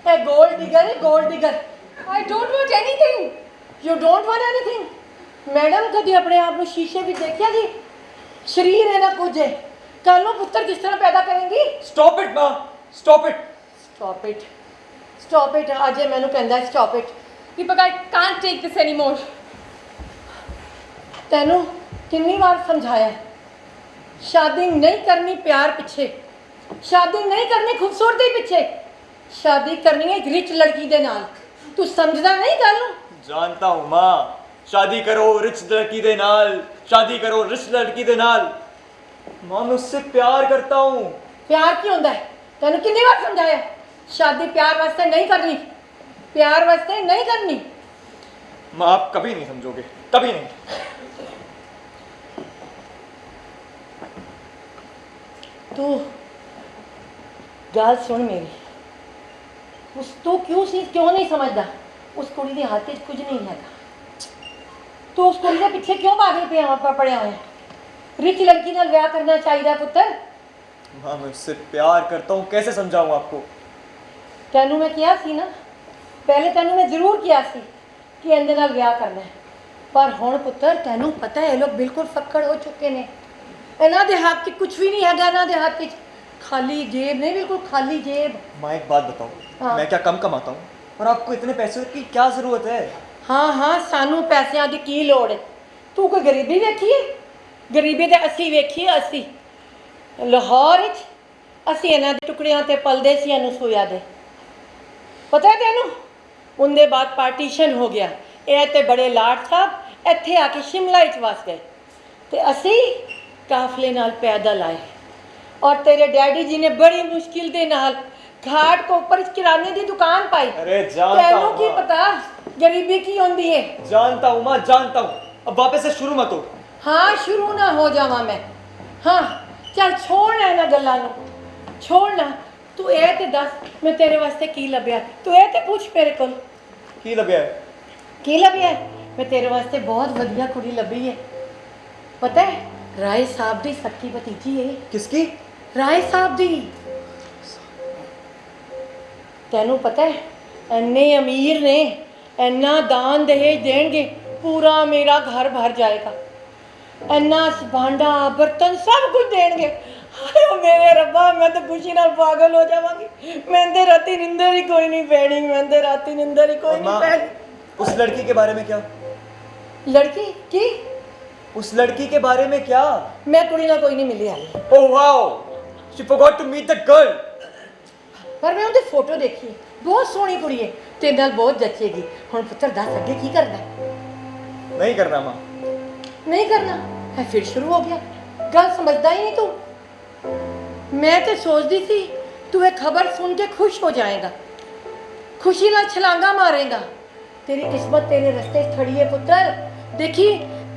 F: ए गोल्ड डिगर है, gold digger.
A: I don't want anything.
F: You don't want anything. Madam कदी अपने आप को शीशे में देखिया जी? शरीर है ना कुछ है, कल नूं पुत्र किस तरह पैदा करेंगी?
G: Stop it माँ, stop it।
F: Stop it, stop it. आज मैनू कहंदा stop it.
A: Deepak, I can't take this anymore.
F: तैनू कितनी बार समझाया, शादी नहीं करनी प्यार पिछे, शादी नहीं करनी खूबसूरती पिछे, शादी करनी है एक रिच लड़की दे नाल। तू समझदा नहीं गल नूं?
G: जानता हूँ माँ, शादी करो रिच लड़की दे नाल, शादी करो रिच लड़की दे नाल। माँ, मैं उससे प्यार करता हूँ।
F: प्यार की होंदा है? तैनू कितनी बार समझाया, शादी प्यार वास्ते नहीं करनी, प्यार वास्ते नहीं करनी।
G: माँ, आप कभी नहीं समझोगे, कभी नहीं।
F: तू गल सुन मेरी, उस तू क्यों नहीं समझदा? उस कुड़ी दे हाथ च कुछ नहीं हैगा। तू उस कुड़ी दे पिछे क्यों पागल पड़िया होया? रिच लड़की नाल ब्याह करना चाहिए पुत्र।
G: माँ, मैं उससे प्यार करता हूँ, कैसे समझाऊँ आपको?
F: तैनू मैं किया सी ना, पहले तैनू मैं जरूर किया सी कि इहदे नाल ब्याह करना है, पर हुण पुत्र तैनू पता है ये लोग बिल्कुल फक्कड़ हो चुके ने। इन्हां दे हाथ 'च कुछ भी नहीं हैगा, इन्हां दे हाथ 'च खाली जेब नहीं, बिल्कुल खाली जेब।
G: माँ, एक बात बताओ,
F: हाँ।
G: मैं क्या कम कमाता हूँ और आपको इतने पैसों की क्या ज़रूरत है?
F: हाँ हाँ, सानू पैसों की की लोड़ है? तू कोई गरीबी वेखी है? गरीबी तो असी वेखी है। असी लाहौर असी इन्हां दे टुकड़ियां ते पलदे सी, इनू सोया दे। पता है तेनू? उनके बाद पार्टीशन हो गया, ये ते बड़े लाट साहब इत्थे आके शिमला च वस गए ते असी काफले नाल पैदल आए, और तेरे डैडी जी ने बड़ी मुश्किल दे नाल घाट को ऊपर किराने की दुकान पाई।
G: अरे जानता
F: तेनू
G: हूँ
F: की
G: माँ।
F: पता गरीबी की होंदी है?
G: जानता हूँ माँ, जानता हूँ। अब वापस से शुरू मत हो।
F: हाँ, शुरू ना हो जावा मैं। हाँ चल छोड़ ना गल्लां नूं, छोड़ ना। ਤੂੰ ਇਹ ਤੇ ਦੱਸ ਮੈਂ ਤੇਰੇ ਵਾਸਤੇ ਕੀ ਲੱਭਿਆ, ਤੂੰ ਇਹ ਤੇ ਪੁੱਛ ਮੇਰੇ ਕੋਲ
G: ਕੀ ਲੱਭਿਆ ਹੈ?
F: ਕੀ ਲੱਭਿਆ ਹੈ? ਮੈਂ ਤੇਰੇ ਵਾਸਤੇ ਬਹੁਤ ਵਧੀਆ ਕੁੜੀ ਲੱਭੀ ਹੈ। ਪਤਾ ਹੈ ਰਾਏ ਸਾਹਿਬ ਦੀ ਸੱਕੀ ਭਤੀਜੀ ਹੈ।
G: किसकी?
F: ਰਾਏ ਸਾਹਿਬ ਦੀ। ਤੈਨੂੰ ਪਤਾ ਹੈ ਇੰਨੇ ਅਮੀਰ ਨੇ, ਇੰਨਾ ਦਾਨ ਦਹੇਜ ਦੇਣਗੇ ਪੂਰਾ ਮੇਰਾ ਘਰ ਭਰ ਜਾਏਗਾ। ਇੰਨਾ ਭਾਂਡਾ ਬਰਤਨ ਸਭ ਕੁਝ ਦੇਣਗੇ। ਹਾਏ ਓ ਮੇਰੇ ਰੱਬਾ, ਮੈਂ ਤਾਂ ਖੁਸ਼ੀ ਨਾਲ ਪਾਗਲ ਹੋ ਜਾਵਾਂਗੀ। ਮੈਂ ਤੇ ਰਾਤੀ ਨਿੰਦਰ ਹੀ ਕੋਈ ਨਹੀਂ ਪੈਣੀ, ਮੈਂ ਤੇ ਰਾਤੀ ਨਿੰਦਰ ਹੀ ਕੋਈ
G: और
F: नहीं
G: माँ,
F: पैनी।
G: उस लड़की के बारे में क्या?
F: लड़की की
G: उस लड़की के बारे में क्या?
F: मैं कुड़ी नाल कोई नहीं मिली हाले,
G: Oh wow! She forgot to meet the girl.
F: पर मैं ਉਹਦੀ ਫੋਟੋ ਦੇਖੀ, ਬਹੁਤ ਸੋਹਣੀ ਕੁੜੀ ਹੈ, ਤੇਰੇ ਨਾਲ ਬਹੁਤ ਜੱਚੇਗੀ। ਹੁਣ ਪੁੱਤਰ ਦੱਸ ਅੱਗੇ ਕੀ ਕਰਨਾ ਹੈ?
G: नहीं करना माँ।
F: नहीं करना है? फिर शुरू हो गया, गल समझदा ही नहीं तू। मैं तो सोचती थी तू ये खबर सुन के खुश हो जाएगा, खुशी नाल छलांगा मारेगा। तेरी किस्मत तेरे रस्ते खड़ी है पुत्र। देखी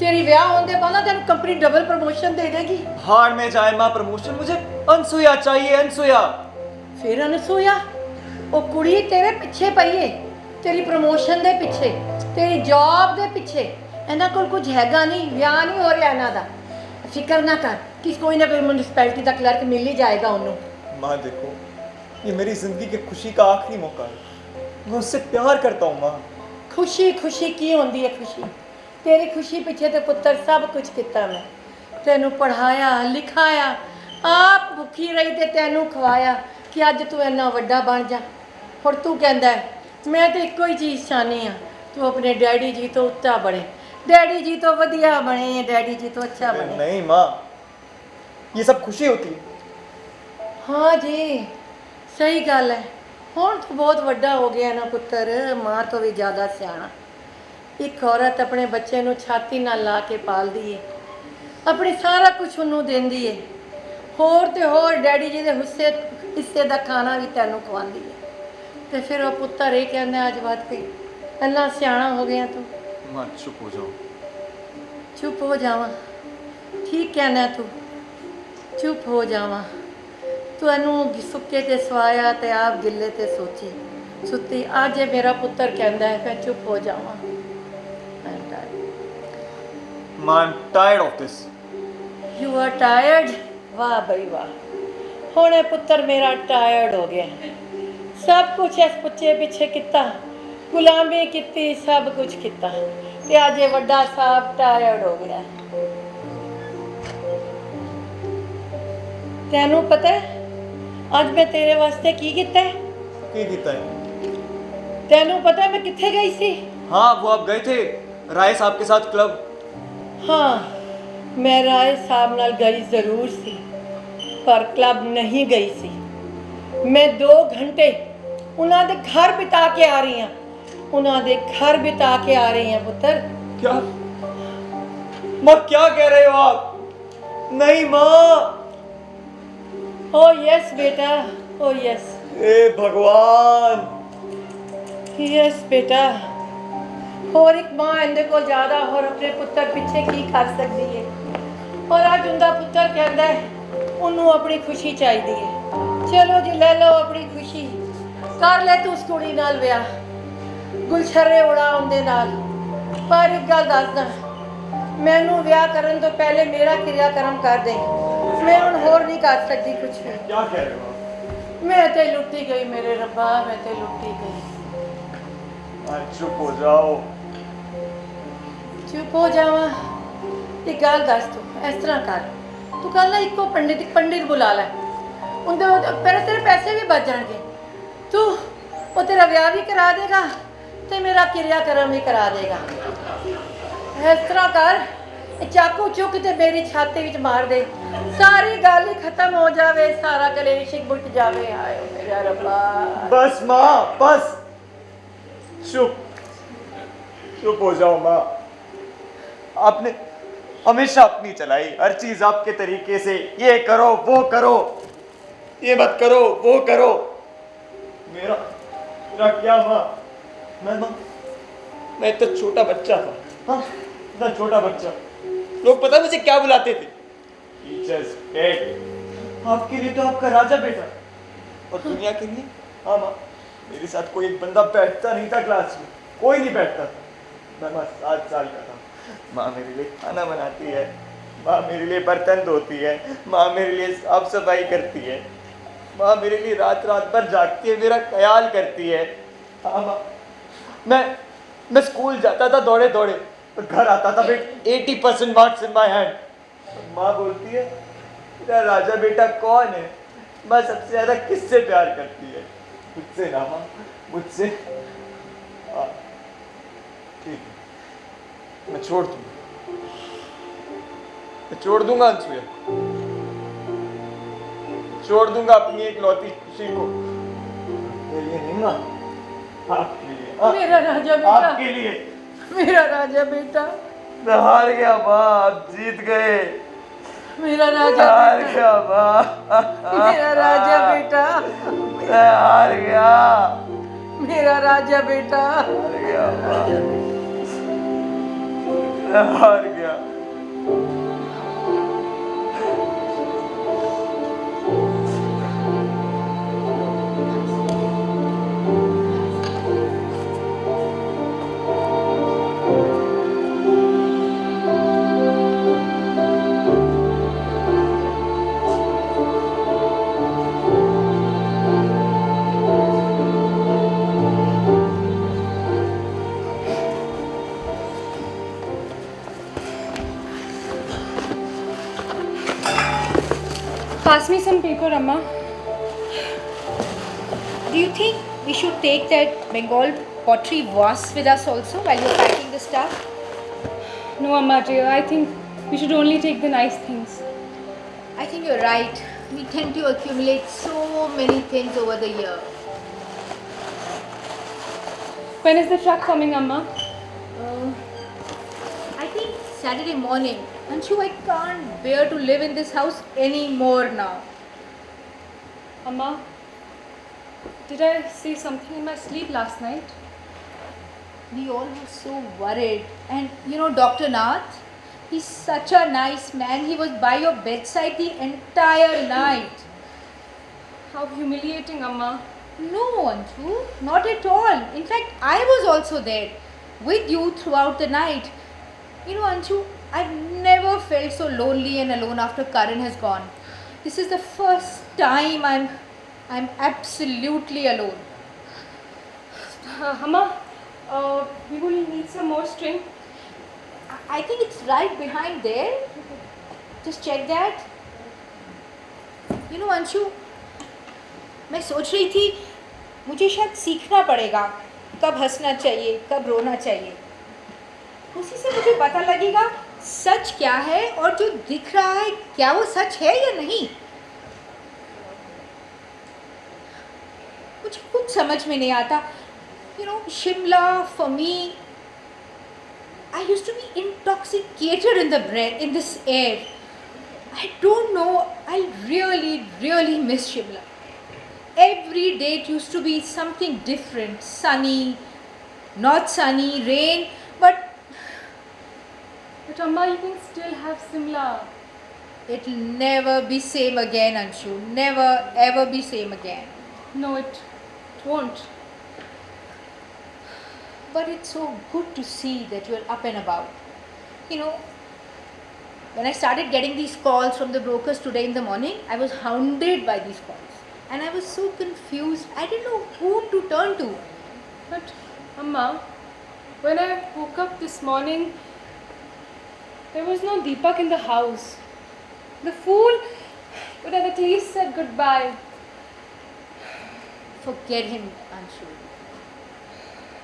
F: तेरी ब्याह होने के बाद ना तेन कंपनी डबल प्रमोशन दे देगी।
G: हार में जाए माँ प्रमोशन, मुझे अनसुया चाहिए, अनसुया।
F: फिर अनसुया वो कुड़ी तेरे पीछे पई है, तेरी प्रमोशन दे पीछे, तेरी जॉब दे पीछे। इन्हां कोल कुछ हैगा नहीं, ब्याह नहीं हो रहा इन्हां दा। फिक्र ना कर कि कोई ना कोई म्यूनसिपैलिटी का क्लर्क मिल ही जाएगा उन्होंने।
G: माँ देखो, ये मेरी जिंदगी के खुशी का आखिरी मौका है, मैं उससे प्यार करता हूँ माँ।
F: खुशी खुशी की होंदी है खुशी? तेरी खुशी पीछे तो पुत्र सब कुछ किया मैं। तेनू पढ़ाया लिखाया, आप भुखी रही ते तेनू खवाया कि अज तू इन्ना वड्डा बन जा। और तू कहंदा है मैं तो इक्को ही चीज़ चाहनी हाँ, तू अपने डैडी जी तो उच्चा बने, डैडी जी तो वधिया बने, डैडी जी तो अच्छा बने।
G: नहीं माँ, ये सब खुशी होती है।
F: हाँ जी सही गल है। हुण तू बहुत वड्डा हो गया ना पुत्र, माँ तो भी ज़्यादा सियाणा। एक औरत अपने बच्चे नू छाती नाल ला के पालदी है, अपनी सारा कुछ उन्नू देंदी है, होर ते होर डैडी जी दे हिस्से दा खाना भी तैनू खवांदी है। ते फिर वो पुत्र ये कहंदा अज बात पे इन्ना सियाणा हो गया तू।
G: माँ चुप हो जाओ।
F: चुप हो जावा? ठीक कहना तू, चुप हो जावा। तू इनू सुक्के ते सवाया ते आप गिले ते सोची सुती। अज ये मेरा पुत्र कहंदा है मैं चुप हो जावा।
G: माँ I'm tired of this.
F: You are tired? वाह बई वाह, हुण ये पुत्र मेरा टायर्ड हो गया। सब कुछ इस बच्चे पिछे किता, गुलामी की, सब कुछ किता, ते अज ये वड्डा साहब टायर्ड हो गया। तैनू पता है अज मैं तेरे वास्ते की कीता है?
G: की कीता है?
F: तैनू पता है मैं कित्थे गई सी?
G: हाँ वो आप गए थे राय साहब के साथ क्लब।
F: हाँ मैं राय साहब नाल गई ज़रूर सी, पर क्लब नहीं गई सी। मैं 2 घंटे उन्हां दे घर बिता के आ रही हाँ, उन्हां दे घर बिता के आ रही हैं पुत्र।
G: क्या माँ क्या कह रहे हो आप? नहीं माँ।
F: ओ यस बेटा, ओ यस,
G: हे भगवान।
F: यस बेटा। और एक माँ इहदे कोल ज़्यादा और अपने पुत्र पीछे की कर सकती है। और अज उनका पुत्र कहता है उन्होंने अपनी खुशी चाहिए है। चलो जी ले लो अपनी खुशी, कर ले तू उस कुड़ी नाल ब्याह, गुलछर्रे उड़ा उनदे नाल। पर एक गल दसदा, मैनू ब्याह करन तो पहले मेरा क्रियाक्रम कर दे, मैं हुण होर नहीं कर सकती कुछ भी।
G: क्या कह रहे हो आप?
F: मैं ते लुटी गई मेरे रब्बा, मैं ते लुटी गई।
G: चुप हो जाओ।
F: चुप हो जावा? एक गल दस तू इस तरह कर, तू कल ना इको पंडित बुला लै, उनके पहले तेरे पैसे भी बच जाएंगे। तू वो तेरा ब्याह भी करा देगा ते मेरा क्रियाक्रम भी करा देगा। इस तरह कर, चाकू चुक ते मेरी छाती विच मार दे, सारी गल ही खत्म हो जावे, सारा कलेश ही बुट जावे। हाय मेरा रब्बा।
G: बस माँ बस, चुप चुप हो जाओ माँ। आपने हमेशा अपनी चलाई, हर चीज आपके तरीके से, ये करो वो करो, ये मत करो वो करो। मेरा मेरा क्या माँ? मैं तो छोटा बच्चा था। हाँ इतना छोटा बच्चा, लोग पता मुझे क्या बुलाते थे? टीचर्स पेट। आपके लिए तो आपका राजा बेटा, और दुनिया के लिए? हाँ माँ, मेरे साथ कोई एक बंदा बैठता नहीं था क्लास में, कोई नहीं बैठता था। मैं माँ 7 साल का था। माँ मेरे लिए खाना बनाती है, माँ मेरे लिए बर्तन धोती है, माँ मेरे लिए साफ सफाई करती है, माँ मेरे लिए रात रात भर जागती है, मेरा ख्याल करती है। हाँ माँ, मैं स्कूल जाता था दौड़े दौड़े, और घर आता था फिर 80% मार्क्स इन माय हैंड। माँ बोलती है, तेरा राजा बेटा कौन है? माँ सबसे ज्यादा किससे प्यार करती है? मुझसे ना माँ, मुझसे। हाँ ठीक है, मैं छोड़ दूंगा, मैं छोड़ दूंगा अनसुया, छोड़ दूंगा अपनी एक लौती खुशी को। मेरे लिए नहीं माँ, आपके लिए।
F: मेरा राजा बेटा,
G: आपके लिए।
F: मेरा राजा बेटा,
G: मैं हार गया माँ, आप जीत गए।
F: मेरा राजा
G: हार
F: बेटा,
G: गया माँ,
F: मेरा राजा बेटा,
G: मैं हार गया,
F: मेरा राजा बेटा।
G: हार गया माँ, मैं हार गया।
A: Pass me some paper, Amma.
C: Do you think we should take that Bengal pottery vase with us also while you're packing the stuff?
A: No, Amma dear, I think we should only take the nice things.
C: I think you're right. We tend to accumulate so many things over the year.
A: When is the truck coming, Amma?
C: I think Saturday morning. Anshu, I can't bear to live in this house anymore now.
A: Amma, did I see something in my sleep last night?
C: We all were so worried. And you know, Dr. Nath, he's such a nice man. He was by your bedside the entire night.
A: How humiliating, Amma.
C: No, Anshu, not at all. In fact, I was also there with you throughout the night. You know, Anshu, I've never felt so lonely and alone after Karan has gone. This is the first time I'm absolutely alone.
A: Amma, we will need some more string.
C: I think it's right behind there. Just check that. You know, Anshu, मैं सोच रही थी मुझे शायद सीखना पड़ेगा कब हंसना चाहिए, कब रोना चाहिए. उसी से मुझे पता लगेगा सच क्या है और जो दिख रहा है क्या वो सच है या नहीं. मुझे कुछ समझ में नहीं आता. You know, Shimla for me, I used to be intoxicated in this air. I don't know. I really miss Shimla. Every day it used to be something different. Sunny, not sunny, rain, but
A: Amma, you can still have Simla.
C: it'll never be same again, Anshu. Never ever be same again.
A: No, it won't.
C: But it's so good to see that you're up and about. You know, when I started getting these calls from the brokers today in the morning, I was hounded by these calls. And I was so confused. I didn't know whom to turn to.
A: But, Amma, when I woke up this morning, there was no Deepak in the house. The fool would have at least said goodbye.
C: Forget him, Anshu.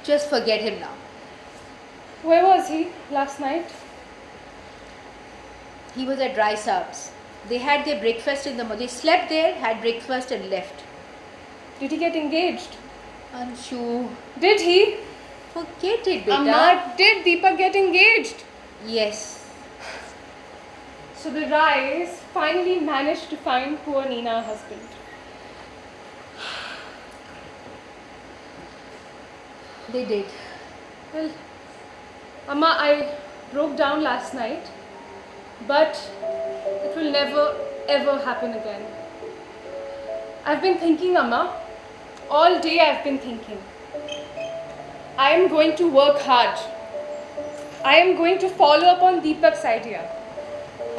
C: Just forget him now.
A: Where was he last night?
C: He was at Dry Sabs. They had their breakfast in the morning. They slept there, had breakfast and left.
A: Did he get engaged?
C: Anshu,
A: Did he?
C: forget it, beta.
A: Amma, did Deepak get engaged?
C: Yes.
A: So the Rais finally managed to find poor Nina a husband.
C: They did.
A: Well, Amma, I broke down last night, but it will never ever happen again. I've been thinking, Amma. All day I've been thinking. I am going to work hard. I am going to follow up on Deepak's idea.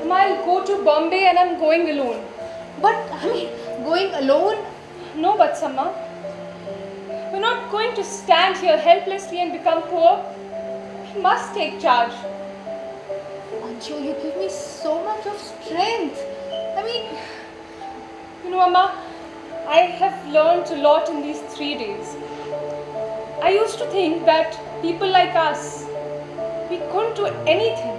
A: Amma, I'll go to Bombay and I'm going alone.
C: But, I mean, going alone?
A: No buts, Amma. We're not going to stand here helplessly and become poor. We must take charge.
C: Anshu, you give me so much of strength. I mean,
A: You know, Amma, I have learned a lot in these 3 days. I used to think that people like us, we couldn't do anything.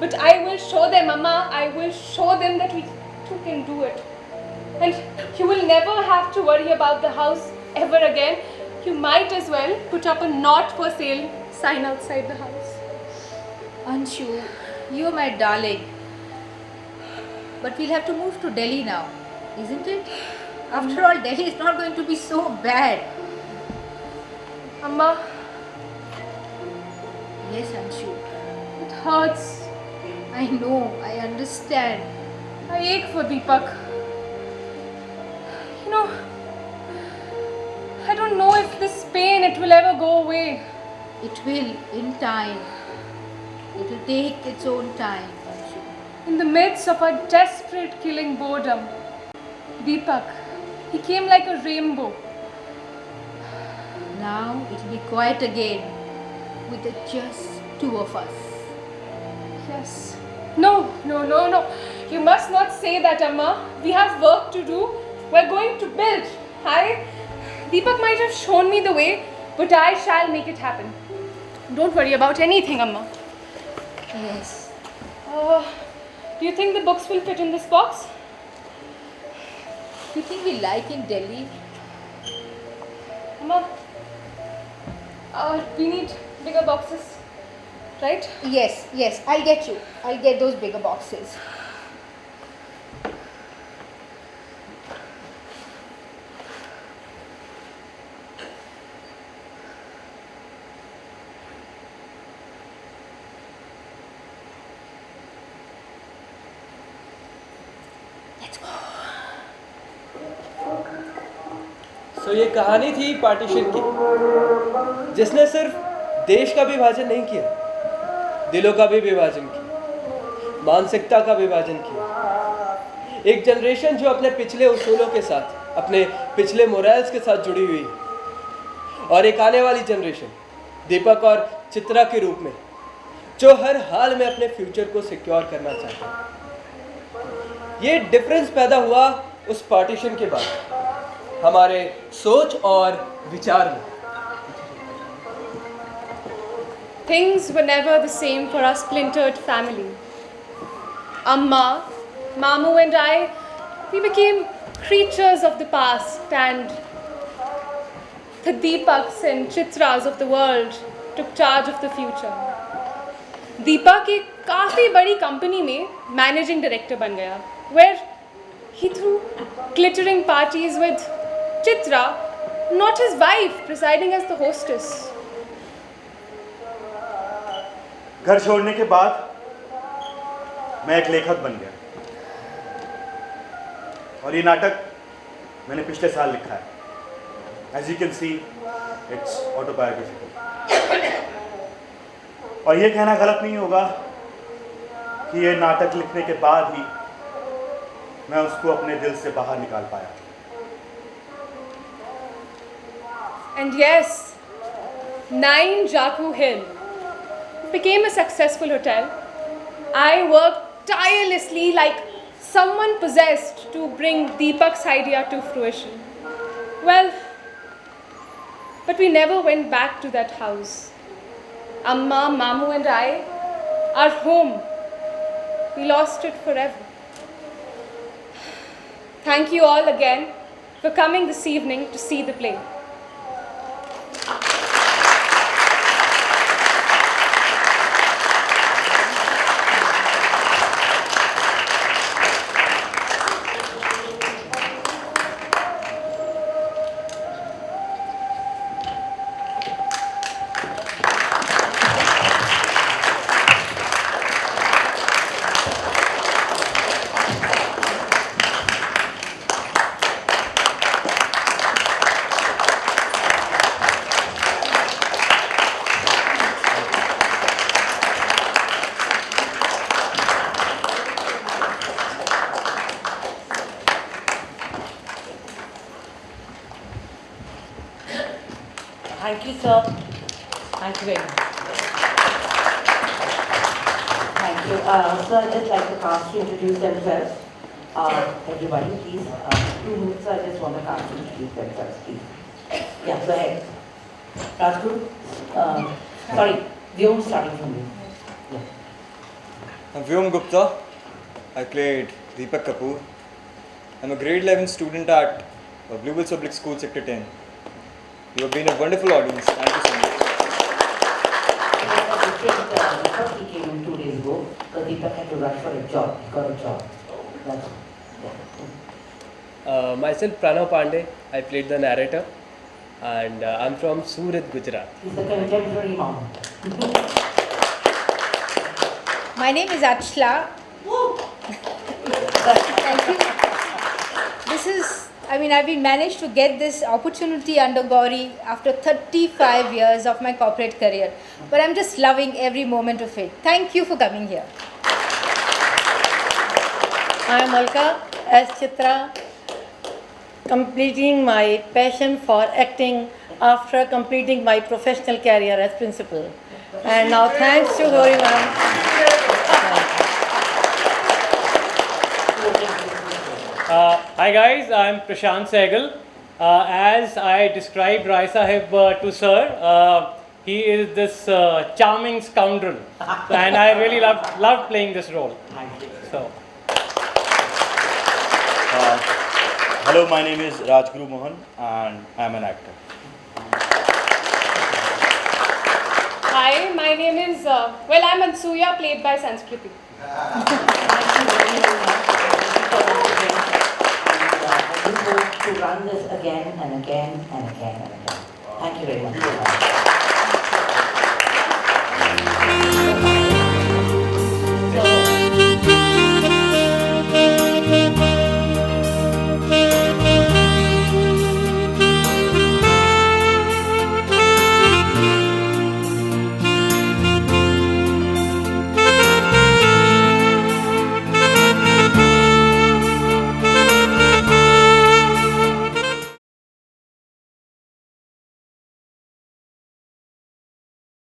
A: But I will show them, Amma, I will show them that we too can do it. And you will never have to worry about the house ever again. You might as well put up a not for sale sign outside the house.
C: Anshu, you're my darling. But we'll have to move to Delhi now, isn't it? After all, Delhi is not going to be so bad.
A: Amma,
C: Yes, Anshu.
A: it hurts.
C: I know, I understand.
A: I ache for Deepak. You know, I don't know if this pain, it will ever go away.
C: It will, in time. It will take its own time, Anshu.
A: In the midst of our desperate killing boredom, Deepak, he came like a rainbow.
C: Now it will be quiet again with the just two of us.
A: Yes. No. You must not say that, Amma. We have work to do. We're going to build. Deepak might have shown me the way, but I shall make it happen. Don't worry about anything, Amma.
C: Yes.
A: Do you think the books will fit in this box?
C: You think we like in Delhi?
A: Amma, we need bigger boxes, right?
C: Yes, I'll get you. I'll get those bigger boxes.
H: सो ये कहानी थी partition की, जिसने सिर्फ देश का विभाजन नहीं किया, दिलों का भी विभाजन किया, मानसिकता का विभाजन किया। एक जनरेशन जो अपने पिछले उसूलों के साथ, अपने पिछले मोरल्स के साथ जुड़ी हुई है, और एक आने वाली जनरेशन दीपक और चित्रा के रूप में, जो हर हाल में अपने फ्यूचर को सिक्योर करना चाहते हैं। ये डिफरेंस पैदा हुआ उस पार्टीशन के बाद हमारे सोच और विचार में।
A: Things were never the same for our splintered family. Amma, Mamu and I, we became creatures of the past, and the Deepaks and Chitras of the world took charge of the future. Deepak एक काफ़ी बड़ी company में managing director बन गया, where he threw glittering parties with Chitra, not his wife, presiding as the hostess.
D: घर छोड़ने के बाद मैं एक लेखक बन गया, और ये नाटक मैंने पिछले साल लिखा है। As you can see, it's autobiographical. और ये कहना गलत नहीं होगा कि ये नाटक लिखने के बाद ही मैं उसको अपने दिल से बाहर निकाल पाया।
A: And yes, 9 Jaku Hill became a successful hotel. I worked tirelessly like someone possessed to bring Deepak's idea to fruition. Well, but we never went back to that house. Amma, Mamu and I, our home, we lost it forever. Thank you all again for coming this evening to see the play.
F: Thank you, sir. Thank you very much.
I: Thank you. So I'd just like the cast to introduce themselves. Everybody, please. 2 minutes, I just want the cast to introduce themselves, please. Yeah, go ahead. Rajguru, sorry, Vyom starting from you. Yeah.
G: I'm Vyom Gupta. I played Deepak Kapoor. I'm a grade 11 student at Bluebells Public School, Sector 10. You have been a wonderful audience. Thank you so much.
I: Deepak, he came in 2 days ago because Deepak had to rush for a job. He got a job. That's yeah.
H: Myself, Pranav Pandey. I played the narrator, and I'm from Surat, Gujarat.
I: He's the contemporary mom.
C: My name is Achla. Thank you. This is, I mean, I've been managed to get this opportunity under Gauri after 35 years of my corporate career. But I'm just loving every moment of it. Thank you for coming here.
F: I am Alka as Chitra, completing my passion for acting after completing my professional career as principal. And now thanks to Gauri ma'am.
E: Hi guys, I'm Prashant Sehgal. As I described Rai Sahib to sir, he is this charming scoundrel, and I really loved playing this role. So.
D: Hello, my name is Rajguru Mohan and I'm an actor.
A: Hi, my name is, I'm Ansuya, played by Sanskriti.
I: I do hope to run this again and again and again and again. Thank you very much.